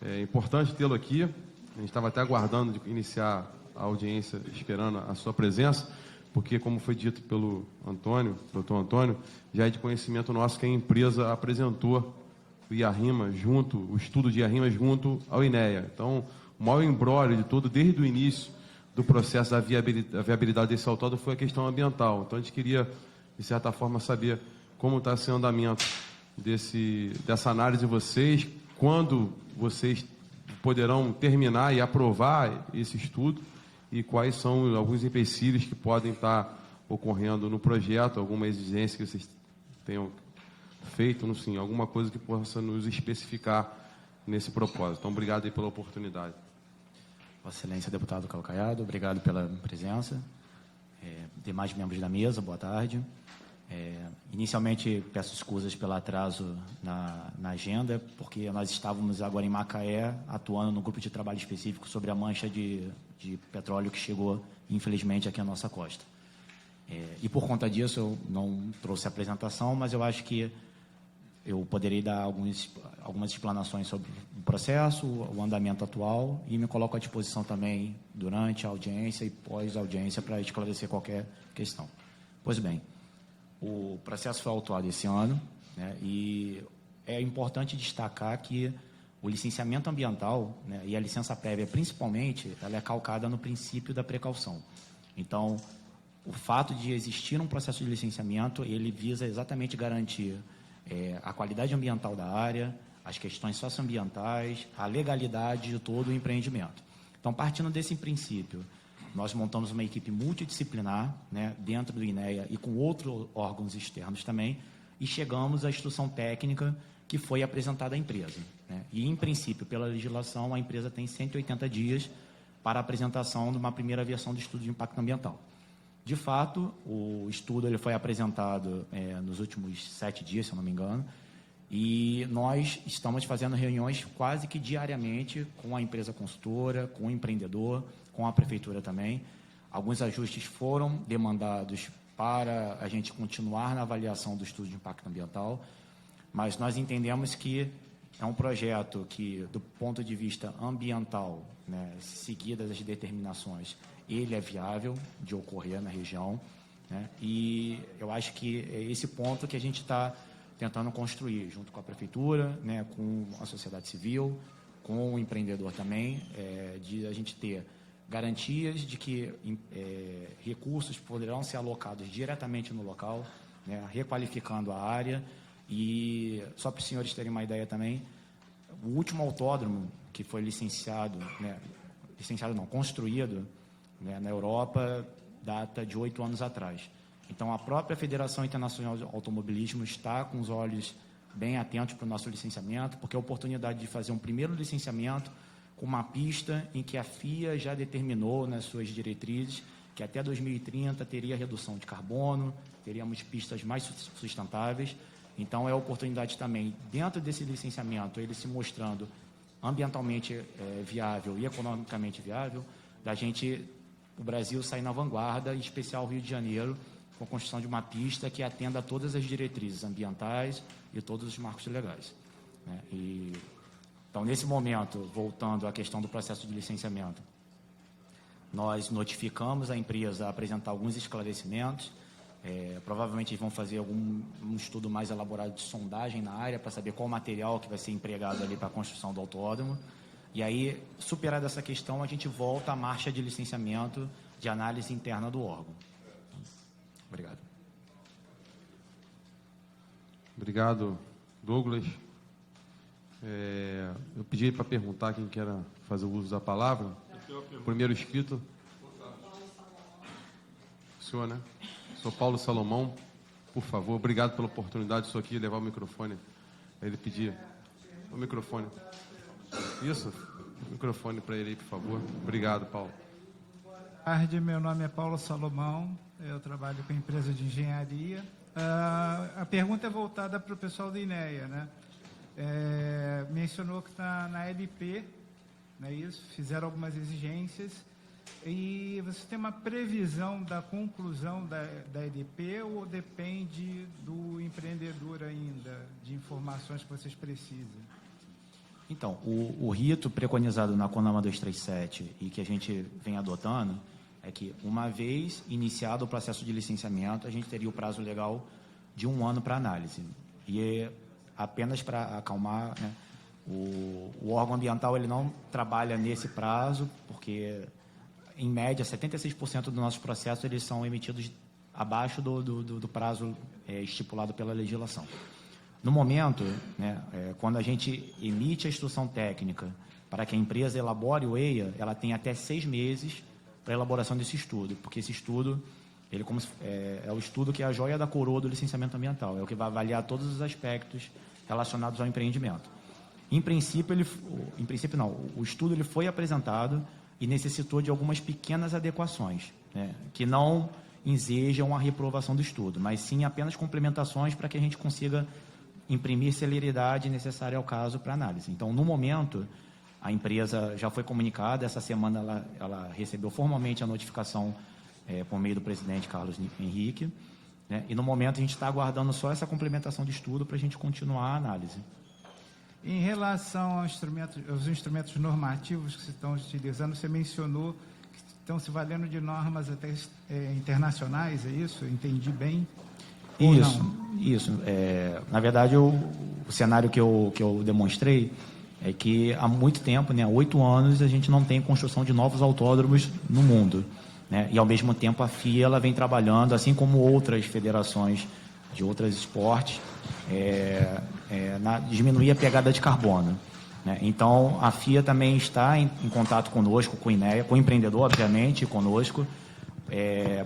é importante tê-lo aqui. A gente estava até aguardando de iniciar a audiência, esperando a sua presença, porque, como foi dito pelo Antônio, doutor Antônio, já é de conhecimento nosso que a empresa apresentou o IARIMA junto, o estudo de IARIMA junto ao INEA. Então, o maior embrólio de tudo, desde o início do processo da viabilidade desse autódromo, foi a questão ambiental. Então, a gente queria, de certa forma, saber como está sendo o andamento dessa análise de vocês, quando vocês poderão terminar e aprovar esse estudo e quais são alguns empecilhos que podem estar ocorrendo no projeto, alguma exigência que vocês tenham feito, enfim, alguma coisa que possa nos especificar nesse propósito. Então, obrigado aí pela oportunidade. Vossa Excelência, deputado Calcaiado, obrigado pela presença. Demais membros da mesa, boa tarde. Inicialmente, peço escusas pelo atraso na agenda, porque nós estávamos agora em Macaé, atuando no grupo de trabalho específico sobre a mancha de petróleo que chegou, infelizmente, aqui à nossa costa. E por conta disso, eu não trouxe a apresentação, mas eu acho que eu poderei dar algumas explanações sobre o processo, o andamento atual, e me coloco à disposição também durante a audiência e pós-audiência para esclarecer qualquer questão. Pois bem, o processo foi autuado esse ano, né, e é importante destacar que o licenciamento ambiental, né, e a licença prévia, principalmente, ela é calcada no princípio da precaução. Então, o fato de existir um processo de licenciamento, ele visa exatamente garantir a qualidade ambiental da área, as questões socioambientais, a legalidade de todo o empreendimento. Então, partindo desse princípio, nós montamos uma equipe multidisciplinar, né, dentro do INEA e com outros órgãos externos também, e chegamos à instrução técnica que foi apresentada à empresa, né? E, em princípio, pela legislação, a empresa tem 180 dias para a apresentação de uma primeira versão do estudo de impacto ambiental. De fato, o estudo ele foi apresentado nos últimos 7 dias, se eu não me engano, e nós estamos fazendo reuniões quase que diariamente com a empresa consultora, com o empreendedor, com a prefeitura também. Alguns ajustes foram demandados para a gente continuar na avaliação do estudo de impacto ambiental, mas nós entendemos que é um projeto que, do ponto de vista ambiental, né, seguidas as determinações, ele é viável de ocorrer na região, né, e eu acho que é esse ponto que a gente está tentando construir, junto com a prefeitura, né, com a sociedade civil, com com o empreendedor também, de a gente ter garantias de que recursos poderão ser alocados diretamente no local, né, requalificando a área. E, só para os senhores terem uma ideia também, o último autódromo que foi construído, né, na Europa, data de 8 anos atrás. Então, a própria Federação Internacional de Automobilismo está com os olhos bem atentos para o nosso licenciamento, porque a oportunidade de fazer um primeiro licenciamento com uma pista em que a FIA já determinou nas suas diretrizes que até 2030 teria redução de carbono, teríamos pistas mais sustentáveis. Então, é a oportunidade também, dentro desse licenciamento, ele se mostrando ambientalmente viável e economicamente viável, da gente, o Brasil, sair na vanguarda, em especial o Rio de Janeiro, com a construção de uma pista que atenda a todas as diretrizes ambientais e todos os marcos legais, né? Então, nesse momento, voltando à questão do processo de licenciamento, nós notificamos a empresa a apresentar alguns esclarecimentos. Provavelmente eles vão fazer um estudo mais elaborado de sondagem na área para saber qual material que vai ser empregado ali para a construção do autódromo. E aí, superada essa questão, a gente volta à marcha de licenciamento de análise interna do órgão. Obrigado. Obrigado, Douglas. Eu pedi para perguntar quem quer fazer o uso da palavra. Primeiro inscrito. O senhor, né? Sou Paulo Salomão, por favor. Obrigado pela oportunidade de estar aqui, levar o microfone. Ele pedir o microfone. Isso? O microfone para ele aí, por favor. Obrigado, Paulo. Boa tarde, meu nome é Paulo Salomão, eu trabalho com a empresa de engenharia. A pergunta é voltada para o pessoal da INEA, né? Mencionou que está na LP, não é isso? Fizeram algumas exigências. E você tem uma previsão da conclusão da LP ou depende do empreendedor ainda, de informações que vocês precisam? Então, o rito preconizado na CONAMA 237 e que a gente vem adotando é que, uma vez iniciado o processo de licenciamento, a gente teria o prazo legal de 1 ano para análise. E apenas para acalmar, né, o órgão ambiental ele não trabalha nesse prazo, porque, em média, 76% dos nossos processos eles são emitidos abaixo do prazo estipulado pela legislação. No momento, né, quando a gente emite a instrução técnica para que a empresa elabore o EIA, ela tem até 6 meses para a elaboração desse estudo, porque esse estudo ele é o estudo que é a joia da coroa do licenciamento ambiental, é o que vai avaliar todos os aspectos relacionados ao empreendimento. Em princípio, o estudo ele foi apresentado e necessitou de algumas pequenas adequações, né, que não ensejam a reprovação do estudo, mas sim apenas complementações para que a gente consiga imprimir celeridade necessária ao caso para análise. Então, no momento, a empresa já foi comunicada, essa semana ela recebeu formalmente a notificação por meio do presidente Carlos Henrique, né, e no momento a gente está aguardando só essa complementação de estudo para a gente continuar a análise. Em relação aos instrumentos normativos que se estão utilizando, você mencionou que estão se valendo de normas até internacionais, é isso? Entendi bem? Isso. Na verdade, o cenário que eu demonstrei é que há muito tempo, né, há 8 anos, a gente não tem construção de novos autódromos no mundo, né, e, ao mesmo tempo, a FIA ela vem trabalhando, assim como outras federações de outros esportes, diminuir a pegada de carbono, né? Então, a FIA também está em contato conosco, com a INEA, com o empreendedor, obviamente, conosco,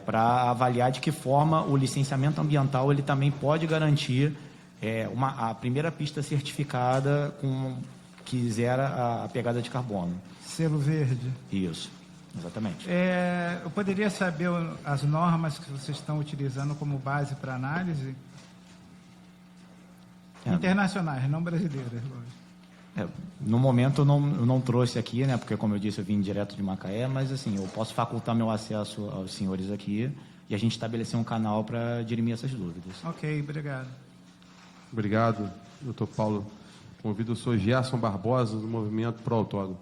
para avaliar de que forma o licenciamento ambiental ele também pode garantir a primeira pista certificada que zera a pegada de carbono. Selo verde. Isso, exatamente. Eu poderia saber as normas que vocês estão utilizando como base para análise? Internacionais, não brasileiras, lógico. No momento eu não trouxe aqui, né, porque, como eu disse, eu vim direto de Macaé, mas assim, eu posso facultar meu acesso aos senhores aqui e a gente estabelecer um canal para dirimir essas dúvidas. Ok, obrigado. Obrigado, doutor Paulo. Convido o senhor Gerson Barbosa, do Movimento Pro Autódromo.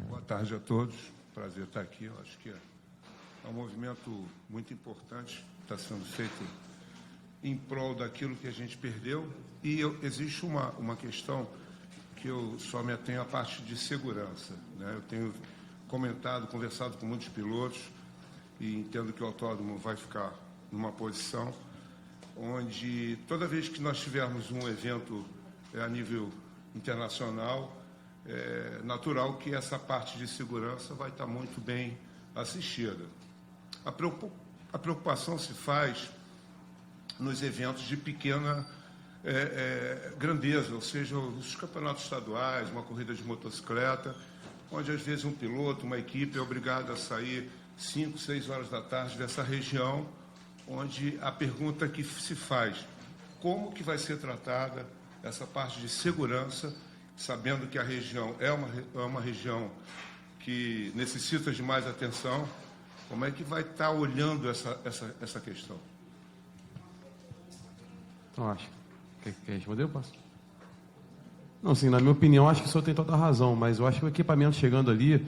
Boa tarde a todos. Prazer estar aqui. Eu acho que é um movimento muito importante que está sendo feito em prol daquilo que a gente perdeu. E existe uma questão que eu só me atenho à parte de segurança, né? Eu tenho conversado com muitos pilotos e entendo que o autódromo vai ficar numa posição onde toda vez que nós tivermos um evento a nível internacional, é natural que essa parte de segurança vai estar muito bem assistida. A preocupação se faz nos eventos de pequena grandeza, ou seja, os campeonatos estaduais, uma corrida de motocicleta, onde às vezes um piloto, uma equipe é obrigado a sair 5, 6 horas da tarde dessa região, onde a pergunta que se faz, como que vai ser tratada essa parte de segurança, sabendo que a região é uma região que necessita de mais atenção, como é que vai estar olhando essa questão? Então, acho. Quer responder? Eu posso? Não, sim, na minha opinião, acho que o senhor tem toda a razão, mas eu acho que o equipamento chegando ali,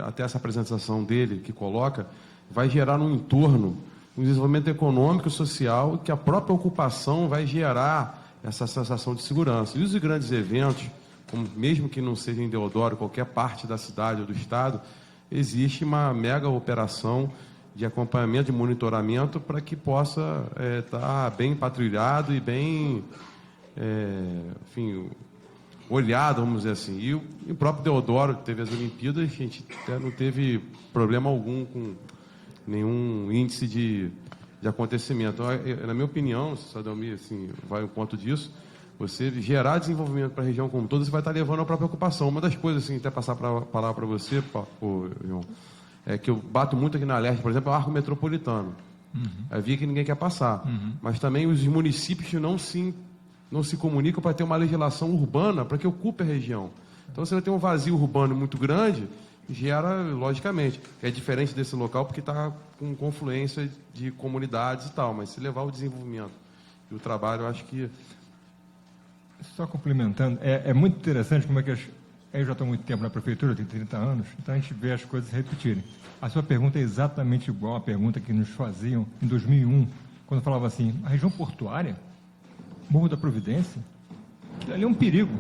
até essa apresentação dele, que coloca, vai gerar no entorno um desenvolvimento econômico e social, que a própria ocupação vai gerar essa sensação de segurança. E os grandes eventos, como, mesmo que não seja em Deodoro, qualquer parte da cidade ou do estado, existe uma mega operação de acompanhamento, de monitoramento, para que possa estar bem patrulhado e bem, enfim, olhado, vamos dizer assim. E o próprio Deodoro teve as Olimpíadas, a gente até não teve problema algum com nenhum índice de acontecimento. Na minha opinião, Sadalmi, assim, vai ao ponto disso, você gerar desenvolvimento para a região como toda, você vai estar levando a própria ocupação. Uma das coisas, assim, até passar a palavra para você, João, é que eu bato muito aqui na Leste, por exemplo, é o arco metropolitano. É a via que ninguém quer passar. Mas também os municípios não se comunicam para ter uma legislação urbana para que ocupe a região. Então, você vai ter um vazio urbano muito grande, gera, logicamente, é diferente desse local porque está com confluência de comunidades e tal, mas se levar o desenvolvimento e o trabalho, eu acho que... Só complementando, é muito interessante como é que eu já estou há muito tempo na prefeitura, tenho 30 anos, então a gente vê as coisas se repetirem. A sua pergunta é exatamente igual à pergunta que nos faziam em 2001, quando falava assim, a região portuária, Morro da Providência, aquilo ali é um perigo.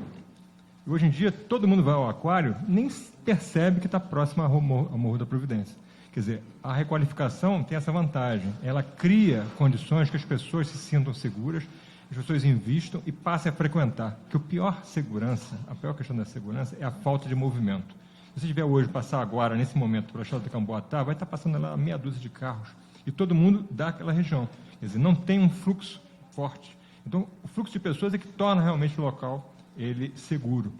E hoje em dia, todo mundo vai ao aquário, nem percebe que está próximo ao Morro da Providência. Quer dizer, a requalificação tem essa vantagem. Ela cria condições que as pessoas se sintam seguras, as pessoas invistam e passem a frequentar. Porque a pior questão da segurança é a falta de movimento. Se você tiver hoje, passar agora, nesse momento, pela estrada de Camboatá, vai estar passando lá meia dúzia de carros. E todo mundo daquela região. Quer dizer, não tem um fluxo forte. Então, o fluxo de pessoas é que torna realmente o local ele seguro.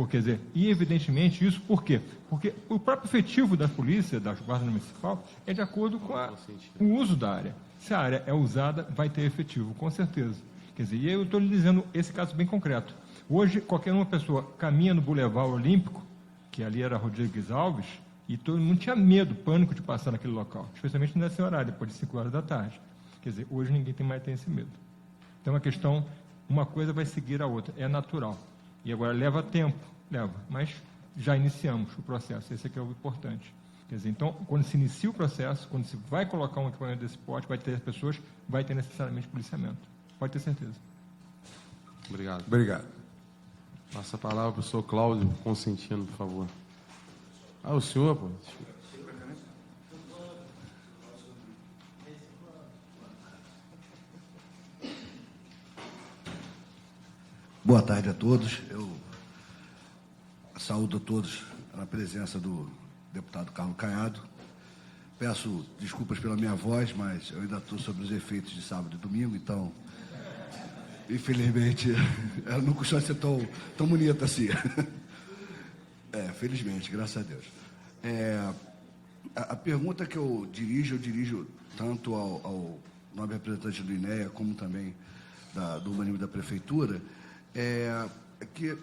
Quer dizer, e evidentemente isso por quê? Porque o próprio efetivo da polícia, da guarda municipal, é de acordo com o uso da área. Se a área é usada, vai ter efetivo, com certeza. Quer dizer, e eu estou lhe dizendo esse caso bem concreto. Hoje, qualquer uma pessoa caminha no Boulevard Olímpico, que ali era Rodrigues Alves, e todo mundo tinha medo, pânico de passar naquele local, especialmente nesse horário, depois de 5 horas da tarde. Quer dizer, hoje ninguém mais tem esse medo. Então, é uma questão, uma coisa vai seguir a outra, é natural. E agora leva tempo, mas já iniciamos o processo, esse aqui é o importante. Quer dizer, então, quando se inicia o processo, quando se vai colocar um equipamento desse porte, vai ter pessoas, vai ter necessariamente policiamento. Pode ter certeza. Obrigado. Obrigado. Passa a palavra para o senhor Cláudio Consentino, por favor. O senhor, pô. Boa tarde a todos. Eu saúdo a todos na presença do deputado Carlos Caiado. Peço desculpas pela minha voz, mas eu ainda estou sob os efeitos de sábado e domingo, então, infelizmente, ela não costuma ser tão bonita assim. Felizmente, graças a Deus. A pergunta que eu dirijo tanto ao nobre representante do INEA, como também do urbanismo da Prefeitura, é que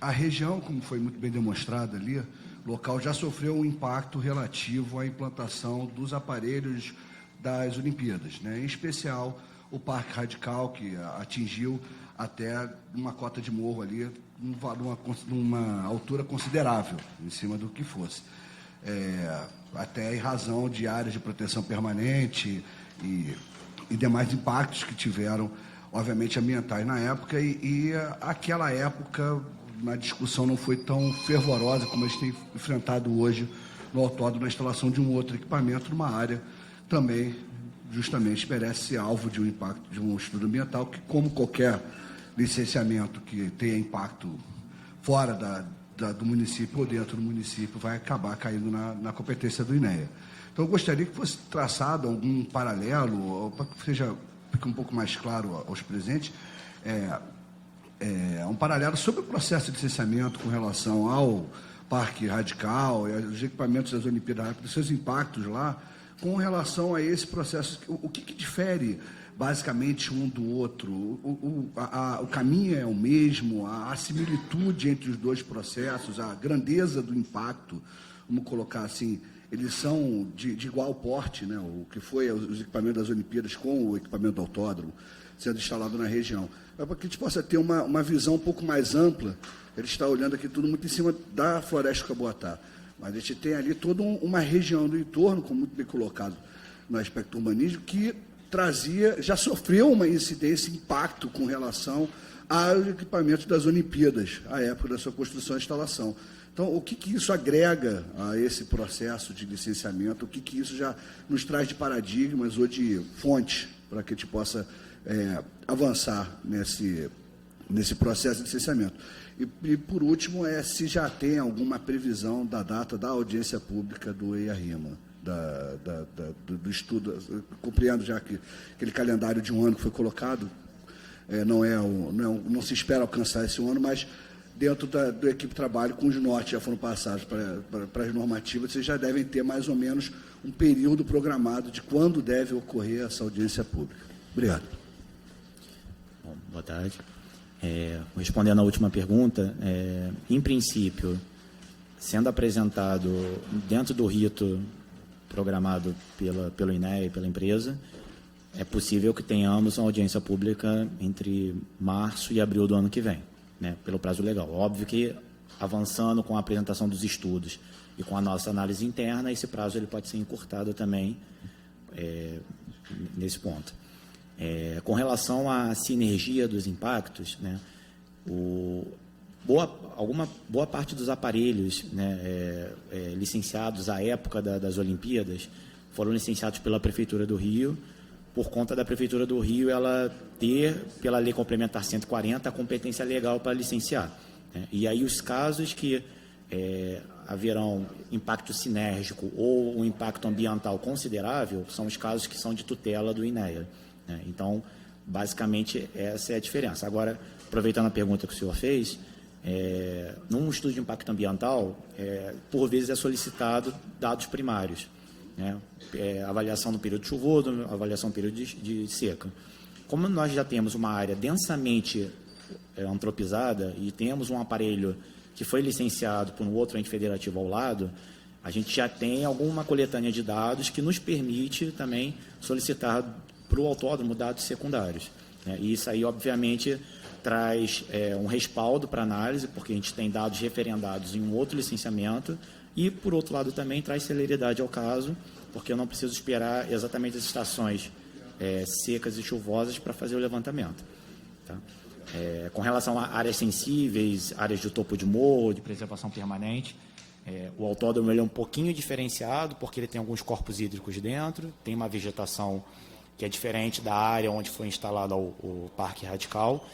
a região, como foi muito bem demonstrado ali, o local já sofreu um impacto relativo à implantação dos aparelhos das Olimpíadas, né? Em especial o Parque Radical, que atingiu até uma cota de morro ali, numa altura considerável, em cima do que fosse. Até em razão de áreas de proteção permanente e demais impactos que tiveram, obviamente, ambientais na época, e aquela época na discussão não foi tão fervorosa como a gente tem enfrentado hoje no autódromo, na instalação de um outro equipamento numa área também, justamente, merece ser alvo de um impacto, de um estudo ambiental, que, como qualquer licenciamento que tenha impacto fora do município ou dentro do município, vai acabar caindo na competência do INEA. Então, eu gostaria que fosse traçado algum paralelo, para que fique um pouco mais claro aos presentes, um paralelo sobre o processo de licenciamento com relação ao Parque Radical e aos equipamentos das Olimpíadas Rápidas, seus impactos lá, com relação a esse processo. O que difere, basicamente, um do outro? O caminho é o mesmo? A similitude entre os dois processos, a grandeza do impacto, vamos colocar assim, eles são de igual porte, né? O que foi os equipamentos das Olimpíadas com o equipamento do autódromo sendo instalado na região. Para que a gente possa ter uma visão um pouco mais ampla, ele está olhando aqui tudo muito em cima da Floresta do Caboatá, mas a gente tem ali toda uma região do entorno, como muito bem colocado no aspecto urbanístico, que já sofreu uma incidência, impacto com relação aos equipamentos das Olimpíadas, à época da sua construção e instalação. Então, o que isso agrega a esse processo de licenciamento? O que isso já nos traz de paradigmas ou de fontes para que a gente possa avançar nesse processo de licenciamento? E, por último, se já tem alguma previsão da data da audiência pública do EIA-RIMA, do estudo, compreendo já que aquele calendário de um ano que foi colocado, não se espera alcançar esse ano, mas dentro do equipe de trabalho, com os nortes já foram passados para as normativas, vocês já devem ter mais ou menos um período programado de quando deve ocorrer essa audiência pública. Obrigado. Bom, boa tarde. Respondendo à última pergunta, em princípio, sendo apresentado dentro do rito programado pelo INEA e pela empresa, é possível que tenhamos uma audiência pública entre março e abril do ano que vem, né, pelo prazo legal. Óbvio que, avançando com a apresentação dos estudos e com a nossa análise interna, esse prazo ele pode ser encurtado também nesse ponto. Com relação à sinergia dos impactos, né, boa parte dos aparelhos, né, licenciados à época das Olimpíadas foram licenciados pela Prefeitura do Rio, por conta da Prefeitura do Rio ela ter, pela Lei Complementar 140, a competência legal para licenciar, né? E aí os casos que haverão impacto sinérgico ou um impacto ambiental considerável são os casos que são de tutela do INEA, né? Então, basicamente, essa é a diferença. Agora, aproveitando a pergunta que o senhor fez, num estudo de impacto ambiental, por vezes é solicitado dados primários, né? Avaliação do período chuvoso, avaliação do período de seca. Como nós já temos uma área densamente antropizada e temos um aparelho que foi licenciado por um outro ente federativo ao lado, a gente já tem alguma coletânea de dados que nos permite também solicitar para o autódromo dados secundários, né? E isso aí, obviamente, traz um respaldo para análise, porque a gente tem dados referendados em um outro licenciamento, e, por outro lado, também traz celeridade ao caso, porque eu não preciso esperar exatamente as estações secas e chuvosas para fazer o levantamento, tá? Com relação a áreas sensíveis, áreas de topo de morro, de preservação permanente, o autódromo ele é um pouquinho diferenciado, porque ele tem alguns corpos hídricos dentro, tem uma vegetação que é diferente da área onde foi instalado o Parque Radical,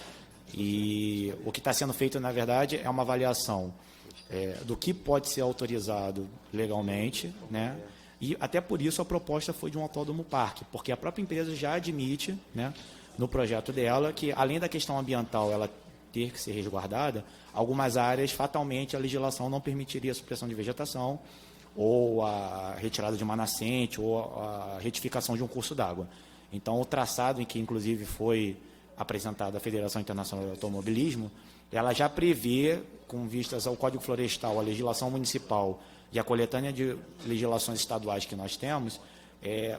e o que está sendo feito, na verdade, é uma avaliação do que pode ser autorizado legalmente, né? E até por isso a proposta foi de um autódromo parque, porque a própria empresa já admite, né, no projeto dela, que além da questão ambiental ela ter que ser resguardada, algumas áreas, fatalmente, a legislação não permitiria a supressão de vegetação, ou a retirada de uma nascente, ou a retificação de um curso d'água. Então, o traçado em que, inclusive, foi apresentado à Federação Internacional de Automobilismo, ela já prevê, com vistas ao Código Florestal, a legislação municipal e a coletânea de legislações estaduais que nós temos,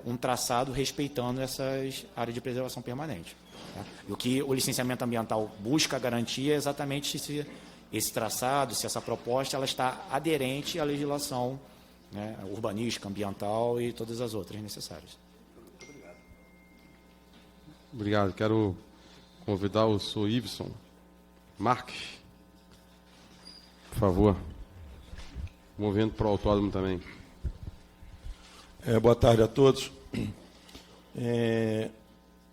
um traçado respeitando essas áreas de preservação permanente, tá? E o que o licenciamento ambiental busca garantir é exatamente se esse traçado, se essa proposta ela está aderente à legislação, né, urbanística, ambiental e todas as outras necessárias. Obrigado. Quero convidar o senhor Iveson Marques favor. Movendo para o autódromo também. Boa tarde a todos.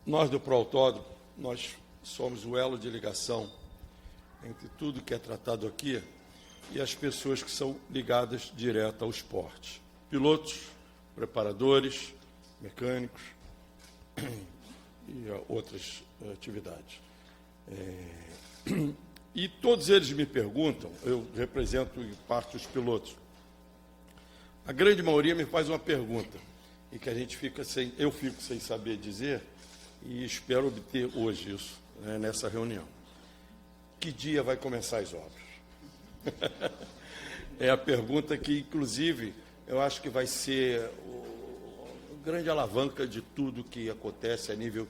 Nós do Proautódromo, nós somos o elo de ligação entre tudo que é tratado aqui e as pessoas que são ligadas direto ao esporte. Pilotos, preparadores, mecânicos e outras atividades. E todos eles me perguntam, eu represento em parte os pilotos, a grande maioria me faz uma pergunta, e que a gente eu fico sem saber dizer, e espero obter hoje isso, né, nessa reunião. Que dia vai começar as obras? É a pergunta que, inclusive, eu acho que vai ser a grande alavanca de tudo que acontece a nível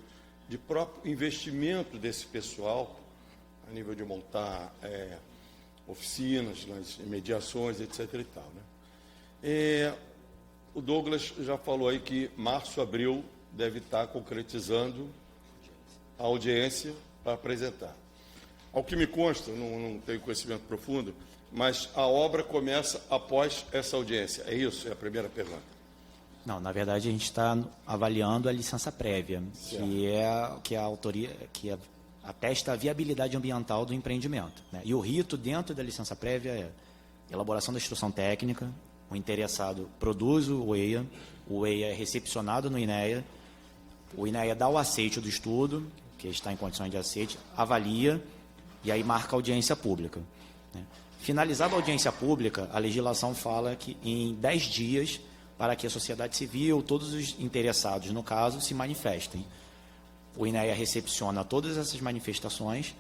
de próprio investimento desse pessoal, a nível de montar oficinas, nas mediações, etc. e tal, né? O Douglas já falou aí que março, abril deve estar concretizando a audiência para apresentar. Ao que me consta, não tenho conhecimento profundo, mas a obra começa após essa audiência. É isso? É a primeira pergunta. Não, na verdade a gente está avaliando a licença prévia, que é a autoria, atesta a viabilidade ambiental do empreendimento, né? E o rito dentro da licença prévia é elaboração da instrução técnica, o interessado produz o EIA é recepcionado no INEA, o INEA dá o aceite do estudo, que está em condições de aceite, avalia e aí marca a audiência pública, né? Finalizada a audiência pública, a legislação fala que em 10 dias, para que a sociedade civil, todos os interessados no caso, se manifestem. O INEA recepciona todas essas manifestações,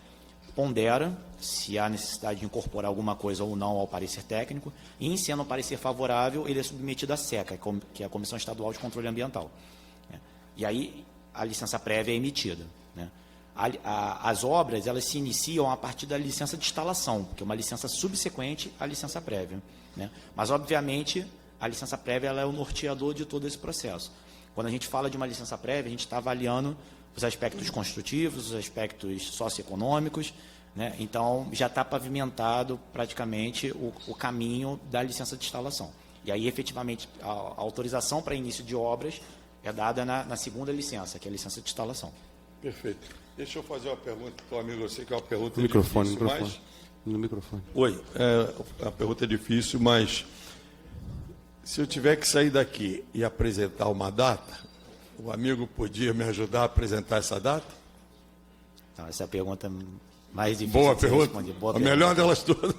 pondera se há necessidade de incorporar alguma coisa ou não ao parecer técnico, e, em sendo um parecer favorável, ele é submetido à SECA, que é a Comissão Estadual de Controle Ambiental. E aí a licença prévia é emitida, né? As obras, elas se iniciam a partir da licença de instalação, que é uma licença subsequente à licença prévia, né? Mas, obviamente, a licença prévia ela é o norteador de todo esse processo. Quando a gente fala de uma licença prévia, a gente está avaliando os aspectos construtivos, os aspectos socioeconômicos, né? Então, já está pavimentado praticamente o caminho da licença de instalação. E aí, efetivamente, a autorização para início de obras é dada na segunda licença, que é a licença de instalação. Perfeito. Deixa eu fazer uma pergunta para o amigo, eu sei que é uma pergunta No microfone, difícil, microfone. No microfone. Oi, a pergunta é difícil, mas se eu tiver que sair daqui e apresentar uma data, o amigo podia me ajudar a apresentar essa data? Então, essa é a pergunta mais difícil. Boa de ser pergunta. respondida. Boa A pergunta. melhor delas todas.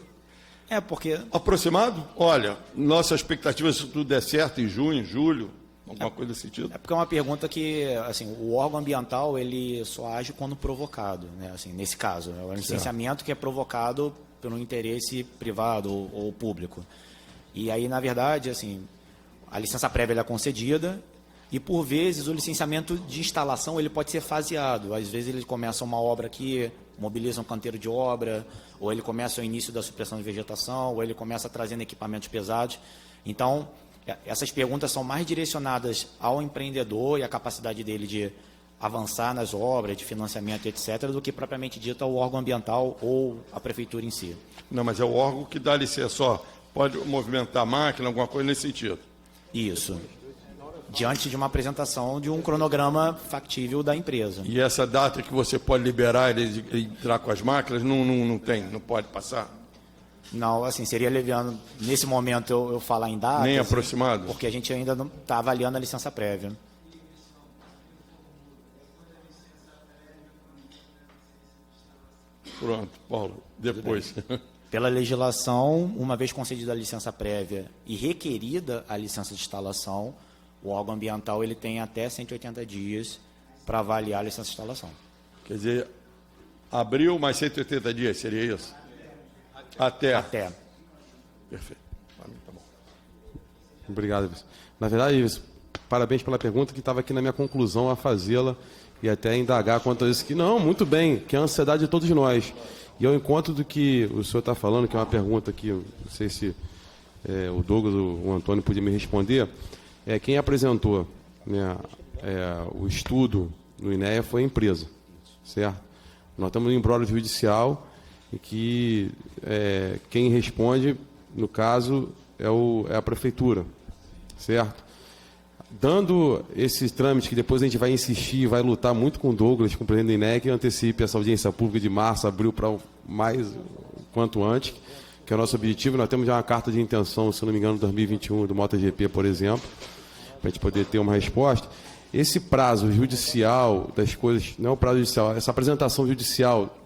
Porque... Aproximado? Olha, nossa expectativa é se tudo der certo em junho, julho, alguma coisa nesse sentido. É porque é uma pergunta que, assim, o órgão ambiental, ele só age quando provocado, né? Assim, nesse caso, é um licenciamento que é provocado por um interesse privado ou público. E aí, na verdade, assim, a licença prévia ela é concedida e, por vezes, o licenciamento de instalação ele pode ser faseado. Às vezes, ele começa uma obra aqui, mobiliza um canteiro de obra, ou ele começa o início da supressão de vegetação, ou ele começa trazendo equipamentos pesados. Então, essas perguntas são mais direcionadas ao empreendedor e à capacidade dele de avançar nas obras, de financiamento, etc., do que propriamente dito ao órgão ambiental ou à prefeitura em si. Não, mas é o órgão que dá licença, ó, pode movimentar a máquina, alguma coisa nesse sentido. Isso. Diante de uma apresentação de um cronograma factível da empresa. E essa data que você pode liberar ele entrar com as máquinas, não tem, não pode passar? Não, assim, seria leviano, nesse momento, eu falar em datas... Nem aproximado? Porque a gente ainda não está avaliando a licença prévia. Pronto, Paulo, depois. Pela legislação, uma vez concedida a licença prévia e requerida a licença de instalação, o órgão ambiental ele tem até 180 dias para avaliar a licença de instalação. Quer dizer, abril mais 180 dias, seria isso? Até. Perfeito. Para mim, tá bom. Obrigado, Ives. Na verdade, Ives, parabéns pela pergunta, que estava aqui na minha conclusão a fazê-la e até indagar quanto a isso. Que não, muito bem, que é a ansiedade de todos nós. E ao encontro do que o senhor está falando, que é uma pergunta que não sei se o Douglas ou o Antônio podia me responder, quem apresentou, né, o estudo no INEA foi a empresa, certo? Nós estamos em imbróglio judicial e que quem responde, no caso, é a prefeitura, certo? Dando esse trâmite, que depois a gente vai insistir, vai lutar muito com o Douglas, com o presidente do INEA, que antecipe essa audiência pública de março, abril, para mais quanto antes, que é o nosso objetivo. Nós temos já uma carta de intenção, se não me engano, 2021, do MotoGP, por exemplo, para a gente poder ter uma resposta. Esse prazo judicial das coisas, não é o prazo judicial, essa apresentação judicial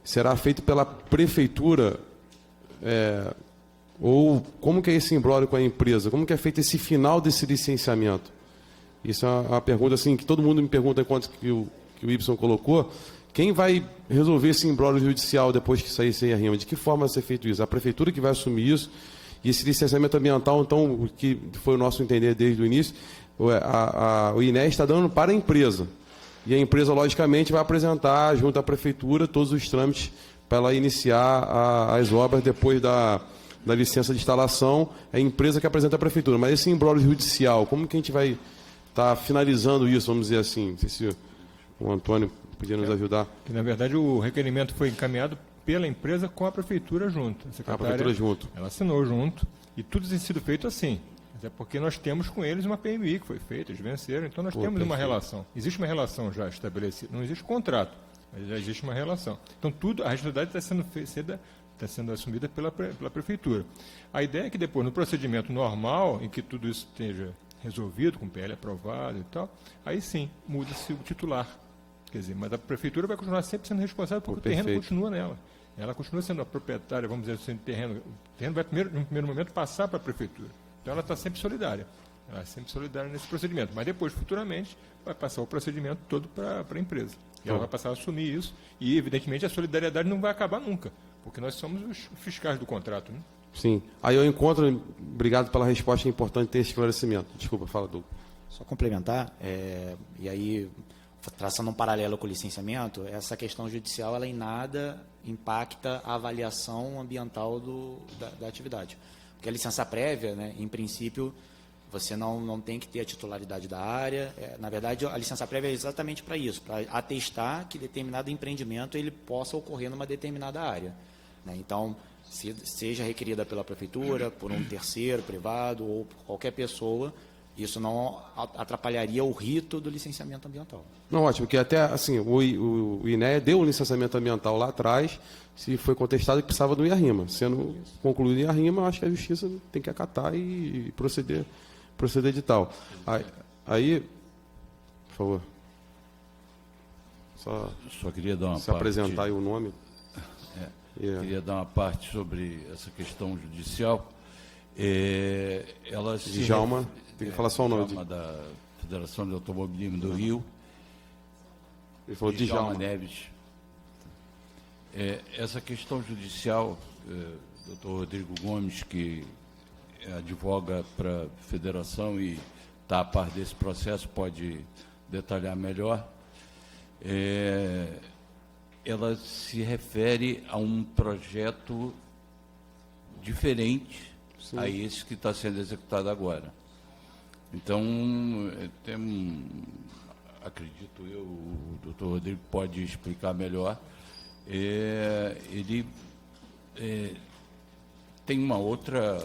será feita pela prefeitura, ou como que é esse imbróglio com a empresa? Como que é feito esse final desse licenciamento? Isso é uma pergunta assim, que todo mundo me pergunta enquanto que o Y colocou. Quem vai resolver esse imbróglio judicial depois que sair sem a rima? De que forma vai ser feito isso? A prefeitura que vai assumir isso. E esse licenciamento ambiental, então, o que foi o nosso entender desde o início, o INEA está dando para a empresa. E a empresa, logicamente, vai apresentar junto à prefeitura todos os trâmites para ela iniciar as obras depois da licença de instalação. É a empresa que apresenta à prefeitura. Mas esse imbróglio judicial, como que a gente vai estar finalizando isso, vamos dizer assim? Não sei se o Antônio podia nos ajudar. Que, na verdade, o requerimento foi encaminhado pela empresa com a prefeitura junto. A prefeitura junto. Ela assinou junto. E tudo tem sido feito assim. Até porque nós temos com eles uma PMI que foi feita, eles venceram, então nós temos uma relação. Existe uma relação já estabelecida. Não existe contrato, mas já existe uma relação. Então, a responsabilidade está sendo assumida pela prefeitura. A ideia é que depois, no procedimento normal, em que tudo isso esteja resolvido, com o PL aprovado e tal, aí sim, muda-se o titular. Quer dizer, mas a prefeitura vai continuar sempre sendo responsável porque o terreno continua nela. Ela continua sendo a proprietária, vamos dizer assim, do terreno. O terreno vai, no primeiro momento, passar para a prefeitura. Então, ela está sempre solidária. Ela é sempre solidária nesse procedimento. Mas depois, futuramente, vai passar o procedimento todo para a empresa. E ela vai passar a assumir isso. E, evidentemente, a solidariedade não vai acabar nunca, porque nós somos os fiscais do contrato, né? Sim. Aí eu encontro, obrigado pela resposta, é importante ter esse esclarecimento. Desculpa, fala, Douglas. Só complementar, e aí, traçando um paralelo com o licenciamento, essa questão judicial, ela em nada impacta a avaliação ambiental da atividade. Porque a licença prévia, né, em princípio, você não tem que ter a titularidade da área. Na verdade, a licença prévia é exatamente para isso, para atestar que determinado empreendimento ele possa ocorrer numa determinada área, né? Então, seja requerida pela prefeitura, por um terceiro, privado ou por qualquer pessoa, isso não atrapalharia o rito do licenciamento ambiental. Não, ótimo, porque até assim, o INEA deu um licenciamento ambiental lá atrás, se foi contestado que precisava do IARIMA. Sendo concluído o IARIMA, acho que a Justiça tem que acatar e proceder de tal. Aí, por favor, só queria dar uma se apresentar aí o nome. Queria dar uma parte sobre essa questão judicial. Ela Djalma, tem que falar só o nome. Djalma, da Federação de Automobilismo do Rio. Ele falou Djalma Neves. Essa questão judicial, doutor Rodrigo Gomes, que advoga para a federação e está a par desse processo, pode detalhar melhor. Ela se refere a um projeto diferente a esse que está sendo executado agora. Então, acredito eu, o doutor Rodrigo pode explicar melhor, ele tem uma outra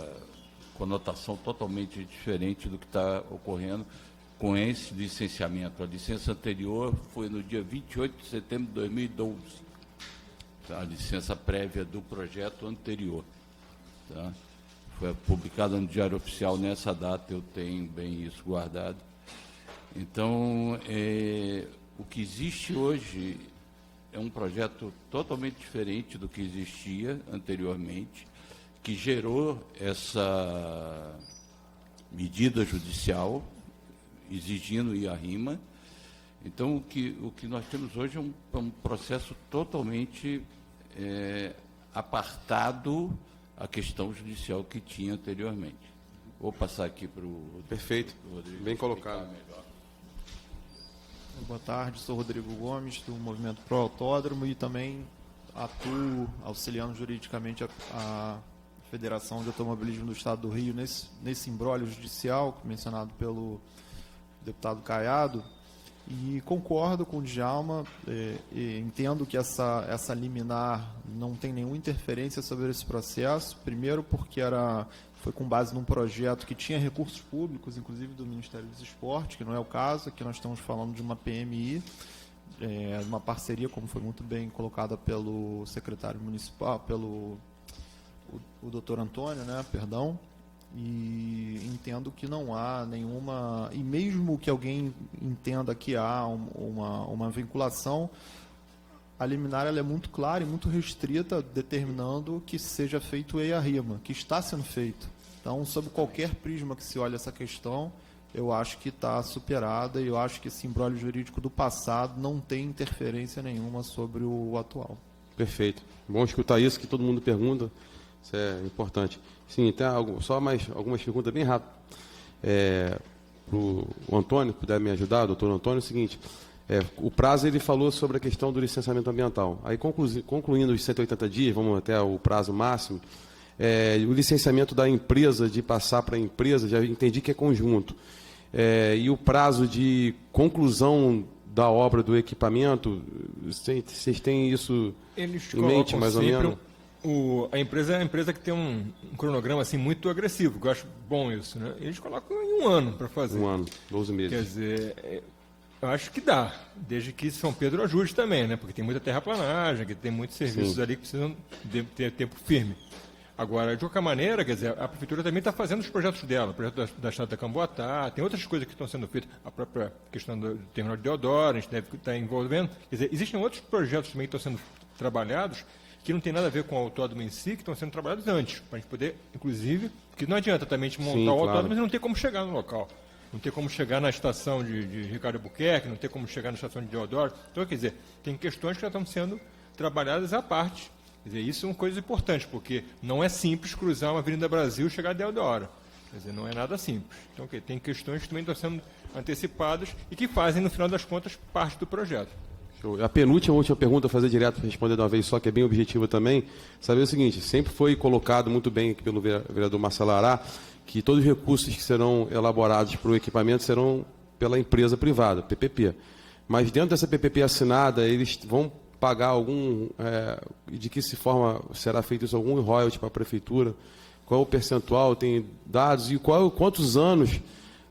conotação totalmente diferente do que está ocorrendo com esse licenciamento. A licença anterior foi no dia 28 de setembro de 2012, a licença prévia do projeto anterior. Tá? Foi publicada no Diário Oficial nessa data, eu tenho bem isso guardado. Então, o que existe hoje é um projeto totalmente diferente do que existia anteriormente, que gerou essa medida judicial exigindo IARIMA. Então, o que nós temos hoje é um processo totalmente apartado a questão judicial que tinha anteriormente. Vou passar aqui para o... Perfeito, Rodrigo, bem colocado. Boa tarde, sou Rodrigo Gomes, do Movimento Pro Autódromo e também atuo auxiliando juridicamente a Federação de Automobilismo do Estado do Rio nesse imbróglio judicial mencionado pelo deputado Caiado. E concordo com o Djalma, e entendo que essa liminar não tem nenhuma interferência sobre esse processo. Primeiro porque foi com base num projeto que tinha recursos públicos, inclusive do Ministério dos Esportes, que não é o caso. Aqui nós estamos falando de uma PMI, uma parceria, como foi muito bem colocada pelo secretário municipal, pelo o doutor Antônio, né, perdão. E entendo que não há nenhuma... E mesmo que alguém entenda que há uma vinculação, a liminar ela é muito clara e muito restrita, determinando que seja feito EIA-RIMA, que está sendo feito. Então, sob qualquer prisma que se olhe essa questão, eu acho que está superada e eu acho que esse imbróglio jurídico do passado não tem interferência nenhuma sobre o atual. Perfeito. Bom escutar isso, que todo mundo pergunta. Isso é importante. Sim, tem só mais algumas perguntas bem rápidas. Para o Antônio, puder me ajudar, doutor Antônio, é o seguinte: o prazo ele falou sobre a questão do licenciamento ambiental. Aí, concluindo os 180 dias, vamos até o prazo máximo, o licenciamento da empresa, de passar para a empresa, já entendi que é conjunto. E o prazo de conclusão da obra do equipamento, vocês têm isso Eles em mente, mais ou menos? A empresa é uma empresa que tem um cronograma assim, muito agressivo, que eu acho bom isso, né? Eles colocam em 1 ano para fazer. 1 ano, 12 meses. Quer dizer, eu acho que dá, desde que São Pedro ajude também, né? Porque tem muita terraplanagem, que tem muitos serviços ali que precisam ter tempo firme. Agora, de qualquer maneira, quer dizer, a prefeitura também está fazendo os projetos dela, o projeto da Estrada da Camboatá, tem outras coisas que estão sendo feitas, a própria questão do terminal de Deodoro, a gente deve estar envolvendo. Quer dizer, existem outros projetos também que estão sendo trabalhados, que não tem nada a ver com o autódromo em si, que estão sendo trabalhados antes, para a gente poder, inclusive, porque não adianta também a gente montar o autódromo, mas não tem como chegar no local. Não tem como chegar na estação de Ricardo Albuquerque, não tem como chegar na estação de Deodoro. Então, quer dizer, tem questões que já estão sendo trabalhadas à parte. Quer dizer, isso é uma coisa importante, porque não é simples cruzar uma Avenida Brasil e chegar a Deodoro. Quer dizer, não é nada simples. Então, tem questões que também estão sendo antecipadas e que fazem, no final das contas, parte do projeto. A penúltima, última pergunta, a fazer direto para responder de uma vez só, que é bem objetiva também, saber o seguinte: sempre foi colocado muito bem aqui pelo vereador Marcelo Ará, que todos os recursos que serão elaborados para o equipamento serão pela empresa privada, PPP. Mas dentro dessa PPP assinada, eles vão pagar de que forma será feito isso, algum royalty para a prefeitura? Qual o percentual? Tem dados? E quantos anos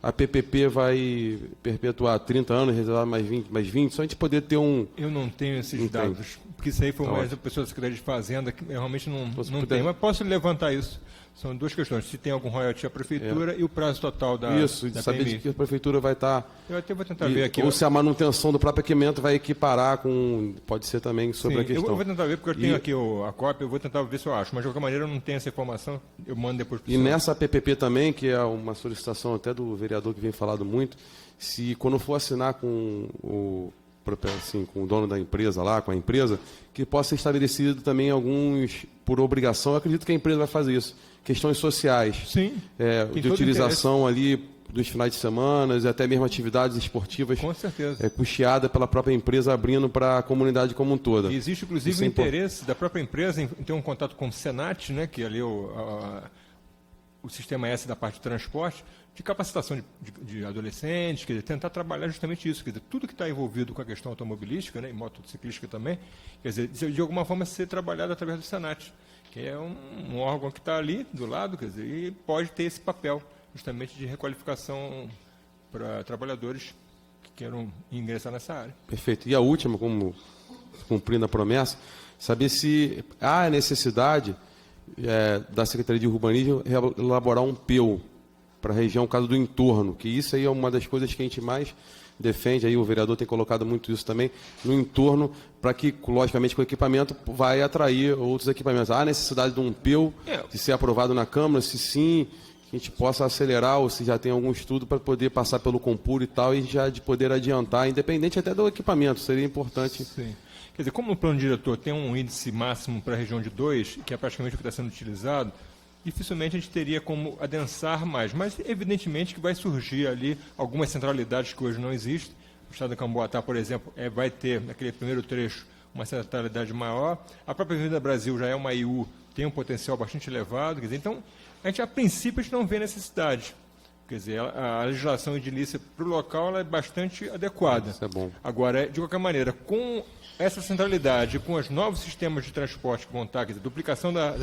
a PPP vai perpetuar? 30 anos, reservar mais 20, só a gente poder ter um... Eu não tenho esses dados, porque isso aí foi mais a pessoa da Secretaria de Fazenda, que eu realmente não tenho, mas posso levantar isso. São duas questões: se tem algum royalty à prefeitura e o prazo total da Isso, de saber de que a prefeitura vai estar... Eu até vou tentar ver aqui. Ou se a manutenção do próprio equipamento vai equiparar com... Pode ser também sobre a questão. Eu vou tentar ver, porque eu tenho aqui a cópia, eu vou tentar ver se eu acho, mas de qualquer maneira eu não tenho essa informação, eu mando depois para o senhor. E nessa PPP também, que é uma solicitação até do vereador que vem falado muito, se quando for assinar com o dono da empresa lá, com a empresa, que possa ser estabelecido também alguns, por obrigação, eu acredito que a empresa vai fazer isso, questões sociais. Sim. De utilização ali dos finais de semana, e até mesmo atividades esportivas. Com certeza. Custeada pela própria empresa, abrindo para a comunidade como um todo. E existe, inclusive, o interesse da própria empresa em ter um contato com o Senat, né, que ali o sistema S da parte de transporte, de capacitação de adolescentes, quer dizer, tentar trabalhar justamente isso, quer dizer, tudo que está envolvido com a questão automobilística, né, e motociclística também, quer dizer, de alguma forma ser trabalhado através do Senat, que é um órgão que está ali do lado, quer dizer, e pode ter esse papel justamente de requalificação para trabalhadores que queiram ingressar nessa área. Perfeito. E a última, como cumprindo a promessa, saber se há necessidade da Secretaria de Urbanismo elaborar um PEU para a região, caso do entorno, que isso aí é uma das coisas que a gente mais defende, aí o vereador tem colocado muito isso também, no entorno, para que, logicamente, com o equipamento vai atrair outros equipamentos. Há necessidade de um PEU, de ser aprovado na Câmara, se sim, que a gente possa acelerar, ou se já tem algum estudo para poder passar pelo Compur e tal, e já de poder adiantar, independente até do equipamento, seria importante. Sim. Quer dizer, como o plano diretor tem um índice máximo para a região de 2, que é praticamente o que está sendo utilizado, dificilmente a gente teria como adensar mais. Mas, evidentemente, que vai surgir ali algumas centralidades que hoje não existem. O estado de Camboatá, por exemplo, vai ter, naquele primeiro trecho, uma centralidade maior. A própria Avenida Brasil já é uma IU, tem um potencial bastante elevado. Quer dizer, então, a princípio, a gente não vê necessidade. Quer dizer, a legislação edilícia para o local ela é bastante adequada. Isso é bom. Agora, de qualquer maneira, com essa centralidade, com os novos sistemas de transporte que vão estar, quer dizer, duplicação da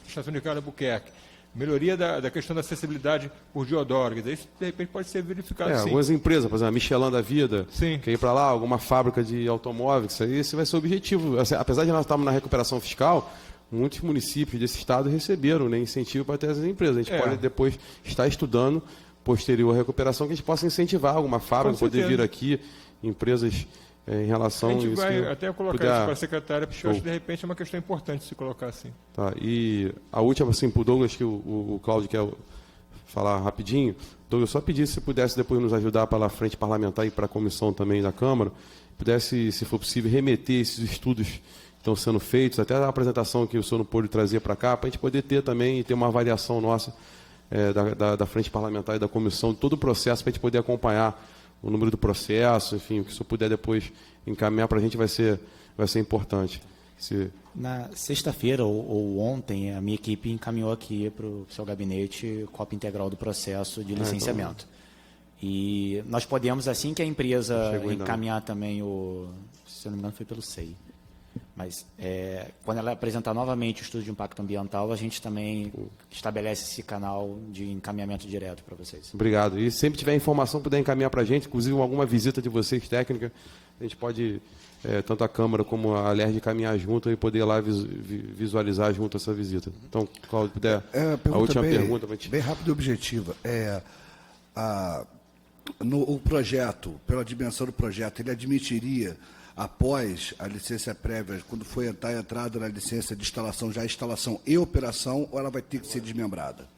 estação de carga Albuquerque, melhoria da questão da acessibilidade por Diodoro, quer dizer, isso de repente pode ser verificado sim. Algumas empresas, por exemplo, a Michelin da vida, Sim. quer ir para lá, alguma fábrica de automóveis, isso aí, esse vai ser o objetivo. Assim, apesar de nós estarmos na recuperação fiscal, muitos municípios desse estado receberam, né, incentivo para ter essas empresas. A gente pode depois estar estudando, posterior à recuperação, que a gente possa incentivar alguma fábrica, poder vir aqui, empresas em relação a gente isso, vai até colocar isso para a secretária, porque eu acho que de repente é uma questão importante se colocar assim. Tá, e a última, assim, para o Douglas, que o Cláudio quer falar rapidinho. Douglas, só pedir se pudesse depois nos ajudar pela frente parlamentar e para a comissão também da Câmara, pudesse, se for possível, remeter esses estudos que estão sendo feitos, até a apresentação que o senhor não pôde trazer para cá, para a gente poder ter também e ter uma avaliação nossa da frente parlamentar e da comissão, de todo o processo, para a gente poder acompanhar o número do processo, enfim, o que o senhor puder depois encaminhar para a gente vai ser importante. Na sexta-feira ou ontem, a minha equipe encaminhou aqui para o seu gabinete cópia integral do processo de licenciamento. E nós podemos, assim que a empresa encaminhar também se eu não me engano foi pelo SEI, mas quando ela apresentar novamente o estudo de impacto ambiental, a gente também estabelece esse canal de encaminhamento direto para vocês. Obrigado. E sempre tiver informação, puder encaminhar para a gente, inclusive alguma visita de vocês técnica, a gente pode, tanto a Câmara como a LERJ, caminhar junto e poder lá visualizar junto essa visita. Então, Cláudio, puder, a última pergunta. Bem rápida e objetiva. O projeto, pela dimensão do projeto, ele admitiria, após a licença prévia, quando foi entrada na licença de instalação, já instalação e operação, ou ela vai ter que ser desmembrada?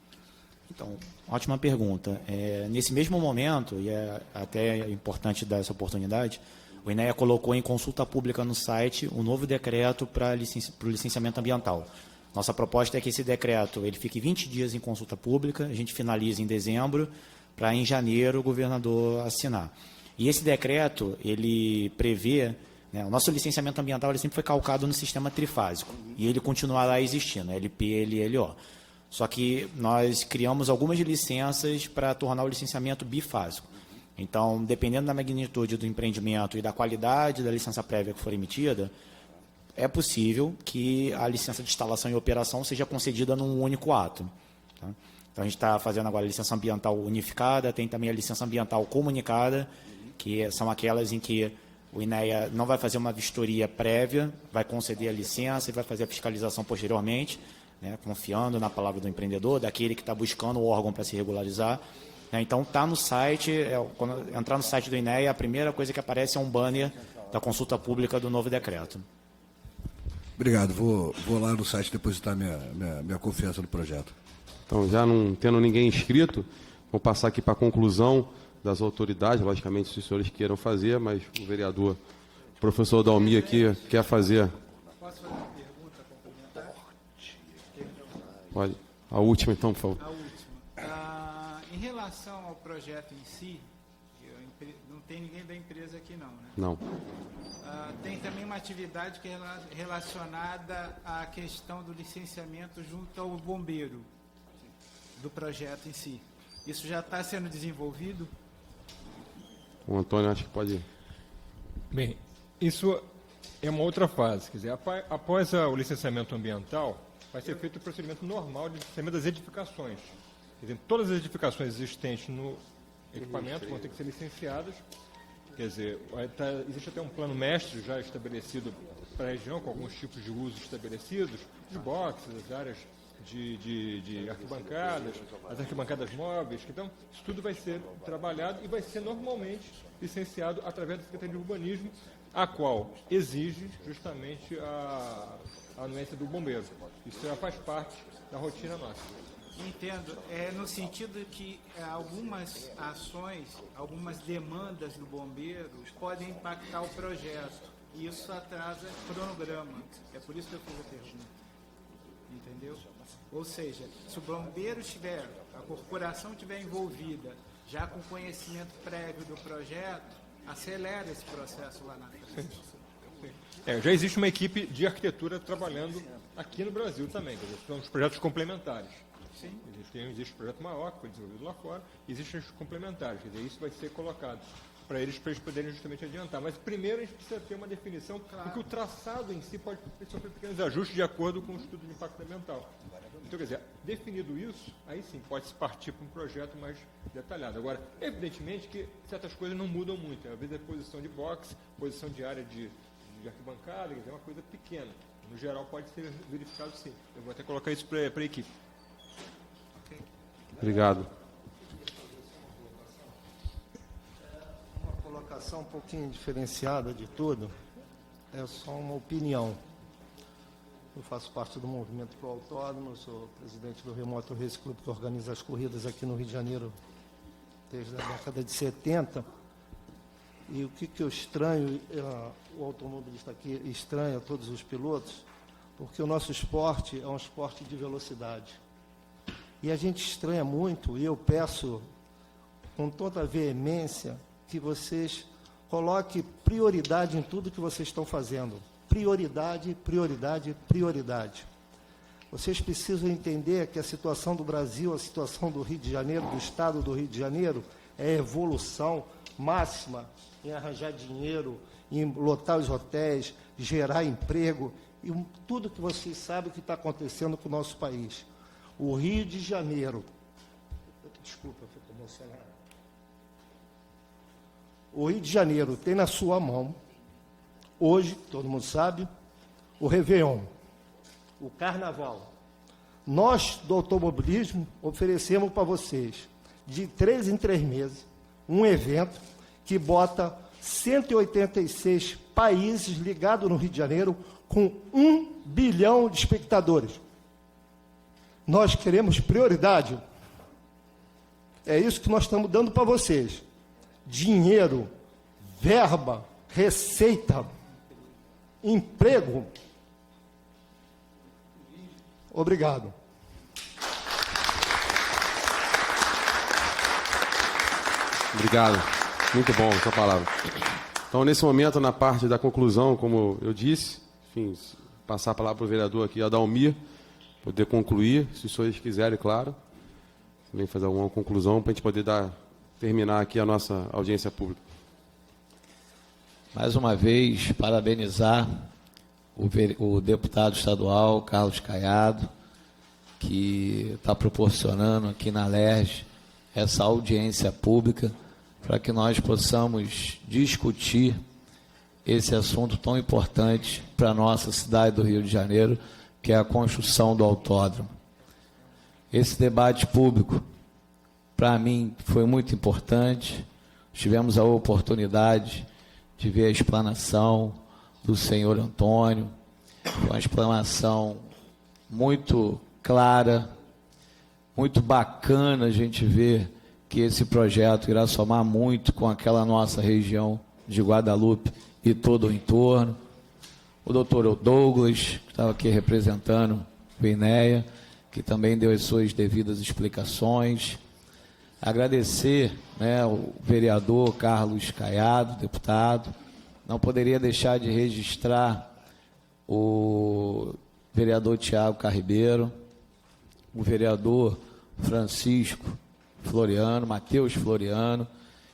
Então, ótima pergunta. Nesse mesmo momento, e é até importante dar essa oportunidade, o INEA colocou em consulta pública no site um novo decreto para o licenciamento ambiental. Nossa proposta é que esse decreto ele fique 20 dias em consulta pública, a gente finaliza em dezembro, para em janeiro o governador assinar. E esse decreto, ele prevê, o nosso licenciamento ambiental ele sempre foi calcado no sistema trifásico, e ele continuará existindo, LP, LO. Só que nós criamos algumas licenças para tornar o licenciamento bifásico. Então, dependendo da magnitude do empreendimento e da qualidade da licença prévia que for emitida, é possível que a licença de instalação e operação seja concedida num único ato. Tá? Então, a gente está fazendo agora a licença ambiental unificada, tem também a licença ambiental comunicada, que são aquelas em que o INEA não vai fazer uma vistoria prévia, vai conceder a licença e vai fazer a fiscalização posteriormente, confiando na palavra do empreendedor, daquele que está buscando o órgão para se regularizar. Então, está no site, quando entrar no site do INEA, a primeira coisa que aparece é um banner da consulta pública do novo decreto. Obrigado. Vou lá no site depositar minha confiança no projeto. Então, já não tendo ninguém inscrito, vou passar aqui para a conclusão das autoridades, logicamente, se os senhores queiram fazer, mas o vereador, o professor Dalmi aqui, quer fazer. Posso fazer uma pergunta complementar? Pode. A última, então, por favor. A última. Em relação ao projeto em si, não tem ninguém da empresa aqui não, né? Não. Tem também uma atividade que é relacionada à questão do licenciamento junto ao bombeiro do projeto em si. Isso já está sendo desenvolvido? O Antônio acho que pode... Bem, isso é uma outra fase. Quer dizer, após o licenciamento ambiental, vai ser feito o procedimento normal de licenciamento das edificações. Quer dizer, todas as edificações existentes no equipamento vão ter que ser licenciadas. Quer dizer, existe até um plano mestre já estabelecido para a região, com alguns tipos de usos estabelecidos, os boxes, as áreas de arquibancadas, as arquibancadas móveis. Então, isso tudo vai ser trabalhado e vai ser normalmente licenciado através da Secretaria de Urbanismo, a qual exige justamente a anuência do bombeiro. Isso já faz parte da rotina nossa. Entendo. No sentido que algumas ações, algumas demandas do bombeiro podem impactar o projeto. E isso atrasa o cronograma. É por isso que eu fiz a pergunta. Entendeu? Ou seja, se o bombeiro a corporação estiver envolvida, já com conhecimento prévio do projeto, acelera esse processo lá na frente. Já existe uma equipe de arquitetura trabalhando aqui no Brasil também, quer dizer, são os projetos complementares. Sim, existe um projeto maior que foi desenvolvido lá fora, existem os complementares, quer dizer, isso vai ser colocado para eles poderem justamente adiantar. Mas primeiro a gente precisa ter uma definição, porque o traçado em si pode sofrer pequenos ajustes de acordo com o estudo de impacto ambiental. Então, quer dizer, definido isso, aí sim pode-se partir para um projeto mais detalhado. Agora, evidentemente que certas coisas não mudam muito. Às vezes é posição de boxe, posição de área de arquibancada, quer dizer, é uma coisa pequena. No geral pode ser verificado sim. Eu vou até colocar isso para a equipe. Obrigado. Uma colocação um pouquinho diferenciada de tudo, é só uma opinião. Eu faço parte do movimento pro autódromo, sou presidente do Remoto Race Club, que organiza as corridas aqui no Rio de Janeiro desde a década de 70. E o que eu estranho, o automobilista aqui estranha todos os pilotos, porque o nosso esporte é um esporte de velocidade. E a gente estranha muito, e eu peço com toda a veemência que vocês coloquem prioridade em tudo que vocês estão fazendo. Prioridade, prioridade, prioridade. Vocês precisam entender que a situação do Brasil, a situação do Rio de Janeiro, do Estado do Rio de Janeiro, é evolução máxima em arranjar dinheiro, em lotar os hotéis, gerar emprego, e tudo que vocês sabem que está acontecendo com o nosso país. O Rio de Janeiro, desculpa, eu fico emocionado. O Rio de Janeiro tem na sua mão, hoje, todo mundo sabe, o Réveillon, o Carnaval. Nós, do automobilismo, oferecemos para vocês, de 3 em 3 meses, um evento que bota 186 países ligados no Rio de Janeiro com 1 bilhão de espectadores. Nós queremos prioridade. É isso que nós estamos dando para vocês. Dinheiro, verba, receita, emprego. Obrigado. Obrigado. Muito bom a sua palavra. Então, nesse momento, na parte da conclusão, como eu disse, enfim, passar a palavra para o vereador aqui, Adalmir, poder concluir, se os senhores quiserem, claro. Também fazer alguma conclusão para a gente poder terminar aqui a nossa audiência pública. Mais uma vez, parabenizar o deputado estadual, Carlos Caiado, que está proporcionando aqui na LERJ essa audiência pública para que nós possamos discutir esse assunto tão importante para a nossa cidade do Rio de Janeiro, que é a construção do autódromo. Esse debate público, para mim, foi muito importante. Tivemos a oportunidade de ver a explanação do senhor Antônio, uma explanação muito clara, muito bacana a gente ver que esse projeto irá somar muito com aquela nossa região de Guadalupe e todo o entorno. O doutor Douglas, que estava aqui representando o INEA, que também deu as suas devidas explicações. Agradecer, o vereador Carlos Caiado, deputado. Não poderia deixar de registrar o vereador Tiago Carribeiro, o vereador Francisco Floriano, Matheus Floriano,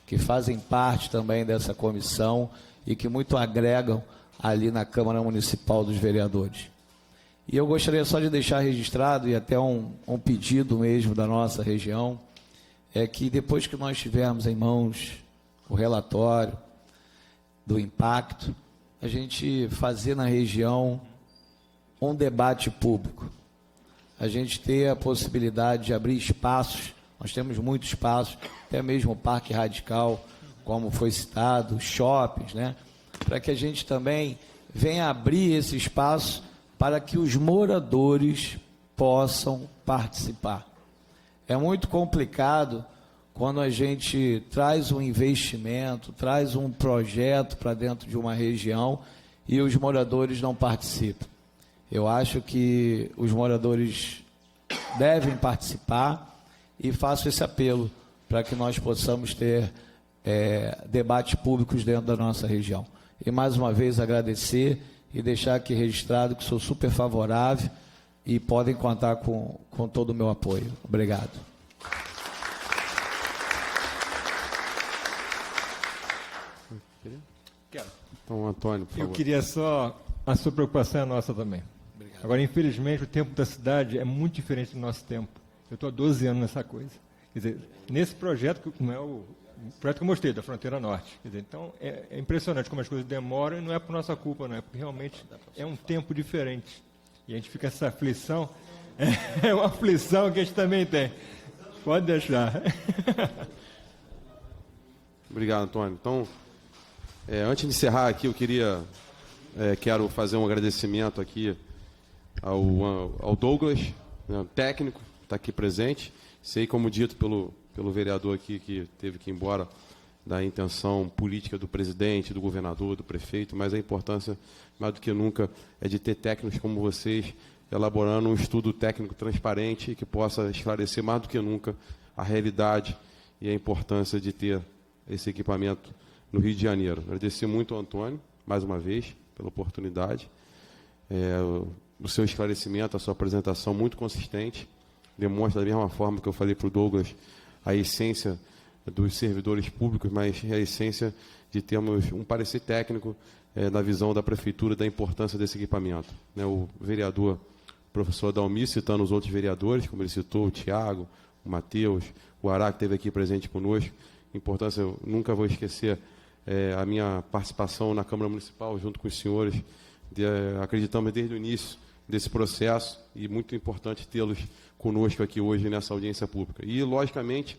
que fazem parte também dessa comissão e que muito agregam ali na Câmara Municipal dos Vereadores. E eu gostaria só de deixar registrado, e até um pedido mesmo da nossa região, é que depois que nós tivermos em mãos o relatório do impacto, a gente fazer na região um debate público. A gente ter a possibilidade de abrir espaços, nós temos muitos espaços, até mesmo o Parque Radical, como foi citado, shoppings, para que a gente também venha abrir esse espaço para que os moradores possam participar. É muito complicado quando a gente traz um investimento, traz um projeto para dentro de uma região e os moradores não participam. Eu acho que os moradores devem participar e faço esse apelo para que nós possamos ter debates públicos dentro da nossa região. E mais uma vez agradecer e deixar aqui registrado que sou super favorável e podem contar com todo o meu apoio. Obrigado. Então, Antônio, por favor. Eu queria só... A sua preocupação é nossa também. Obrigado. Agora, infelizmente, o tempo da cidade é muito diferente do nosso tempo. Eu estou há 12 anos nessa coisa. Quer dizer, nesse projeto, que não é o projeto que eu mostrei, da Fronteira Norte. Quer dizer, então, é impressionante como as coisas demoram, e não é por nossa culpa, não é, porque realmente é um tempo diferente. E a gente fica essa aflição, é uma aflição que a gente também tem. Pode deixar. Obrigado, Antônio. Então, antes de encerrar aqui, eu quero fazer um agradecimento aqui ao Douglas, né, técnico, que está aqui presente. Sei, como dito pelo vereador aqui, que teve que ir embora, da intenção política do presidente, do governador, do prefeito, mas a importância, mais do que nunca, é de ter técnicos como vocês, elaborando um estudo técnico transparente que possa esclarecer mais do que nunca a realidade e a importância de ter esse equipamento no Rio de Janeiro. Agradecer muito ao Antônio, mais uma vez, pela oportunidade. O seu esclarecimento, a sua apresentação muito consistente, demonstra da mesma forma que eu falei para o Douglas a essência dos servidores públicos, mas a essência de termos um parecer técnico na visão da Prefeitura da importância desse equipamento. O vereador professor Adalmir, citando os outros vereadores, como ele citou, o Tiago, o Matheus, o Ará, que esteve aqui presente conosco, importância, eu nunca vou esquecer a minha participação na Câmara Municipal, junto com os senhores, acreditamos desde o início desse processo, e muito importante tê-los conosco aqui hoje nessa audiência pública. E, logicamente,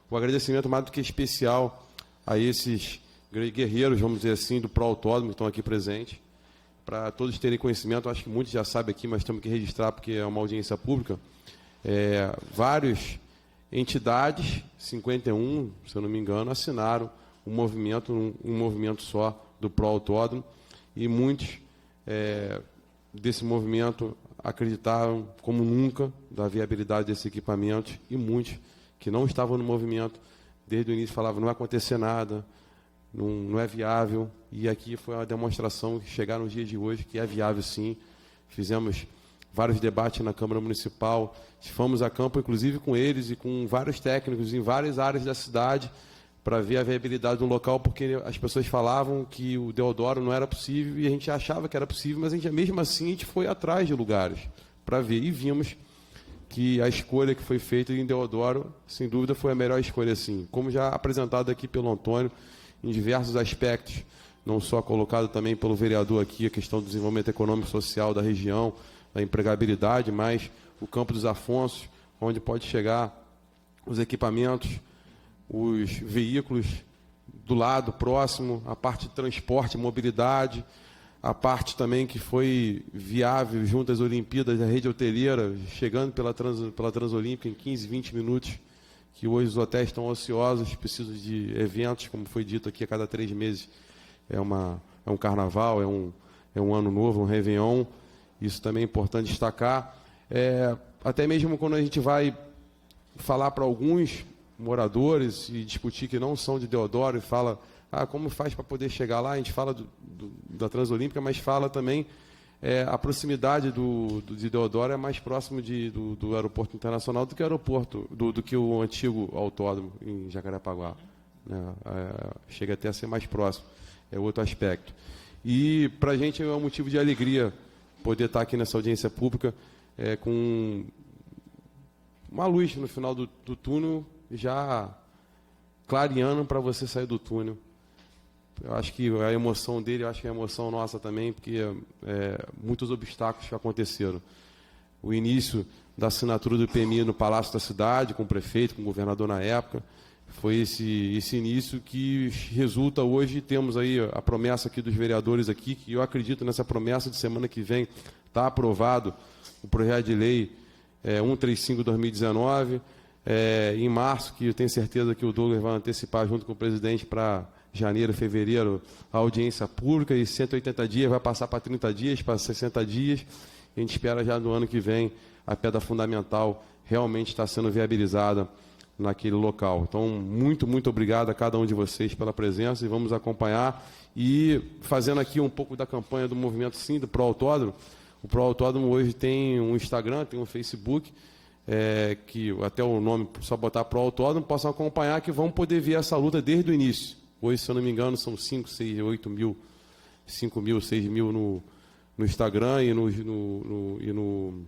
o agradecimento mais do que especial a esses guerreiros, vamos dizer assim, do pró-autódromo que estão aqui presentes, para todos terem conhecimento. Acho que muitos já sabem aqui, mas temos que registrar porque é uma audiência pública. Várias entidades, 51, se eu não me engano, assinaram um movimento só do pró-autódromo, e muitos desse movimento acreditaram como nunca da viabilidade desse equipamento, e muitos que não estavam no movimento desde o início falavam: não vai acontecer nada, não é viável. E aqui foi uma demonstração que chegaram nos dias de hoje que é viável, sim. Fizemos vários debates na Câmara Municipal, fomos a campo inclusive com eles e com vários técnicos em várias áreas da cidade para ver a viabilidade do local, porque as pessoas falavam que o Deodoro não era possível e a gente achava que era possível, mas mesmo assim a gente foi atrás de lugares para ver, e vimos que a escolha que foi feita em Deodoro, sem dúvida, foi a melhor escolha, sim. Como já apresentado aqui pelo Antônio, em diversos aspectos, não só colocado também pelo vereador aqui, a questão do desenvolvimento econômico e social da região, da empregabilidade, mas o Campo dos Afonsos, onde pode chegar os equipamentos, os veículos do lado próximo, a parte de transporte e mobilidade, a parte também que foi viável junto às Olimpíadas, da rede hoteleira, chegando pela Transolímpica em 15, 20 minutos, que hoje os hotéis estão ociosos, precisam de eventos, como foi dito aqui, a cada 3 meses é um carnaval, é um ano novo, um Réveillon. Isso também é importante destacar. Até mesmo quando a gente vai falar para alguns moradores e discutir que não são de Deodoro, e fala, como faz para poder chegar lá? A gente fala da Transolímpica, mas fala também a proximidade de Deodoro é mais próximo do aeroporto internacional do que o aeroporto, do que o antigo autódromo em Jacarepaguá. Chega até a ser mais próximo, é outro aspecto. E para a gente é um motivo de alegria poder estar aqui nessa audiência pública com uma luz no final do túnel, já clareando para você sair do túnel. Eu acho que a emoção dele, eu acho que é a emoção nossa também, porque muitos obstáculos que aconteceram. O início da assinatura do PMI no Palácio da Cidade, com o prefeito, com o governador na época, foi esse início que resulta hoje, temos aí a promessa aqui dos vereadores aqui, que eu acredito nessa promessa de semana que vem está aprovado o projeto de lei 135/2019, em março, que eu tenho certeza que o Douglas vai antecipar junto com o presidente para janeiro, fevereiro, a audiência pública, e 180 dias vai passar para 30 dias, para 60 dias. A gente espera já no ano que vem a pedra fundamental realmente estar sendo viabilizada naquele local. Então, muito, muito obrigado a cada um de vocês pela presença, e vamos acompanhar. E fazendo aqui um pouco da campanha do movimento, sim, do pró-autódromo, O Pro Autódromo hoje tem um Instagram, tem um Facebook, que até o nome, só botar Pro Autódromo, possam acompanhar, que vão poder ver essa luta desde o início. Hoje, se eu não me engano, são 5, 6, 8 mil, 5 mil, 6 mil no Instagram e no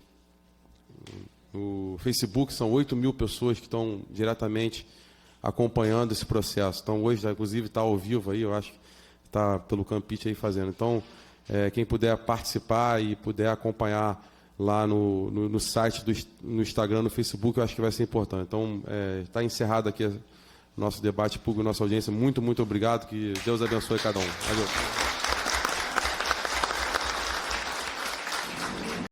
Facebook, são 8 mil pessoas que estão diretamente acompanhando esse processo. Então, hoje, inclusive, está ao vivo aí, eu acho que está pelo Campite aí fazendo. Então, quem puder participar e puder acompanhar lá no site, no Instagram, no Facebook, eu acho que vai ser importante. Então, está encerrado aqui o nosso debate público, nossa audiência. Muito, muito obrigado. Que Deus abençoe cada um. Valeu.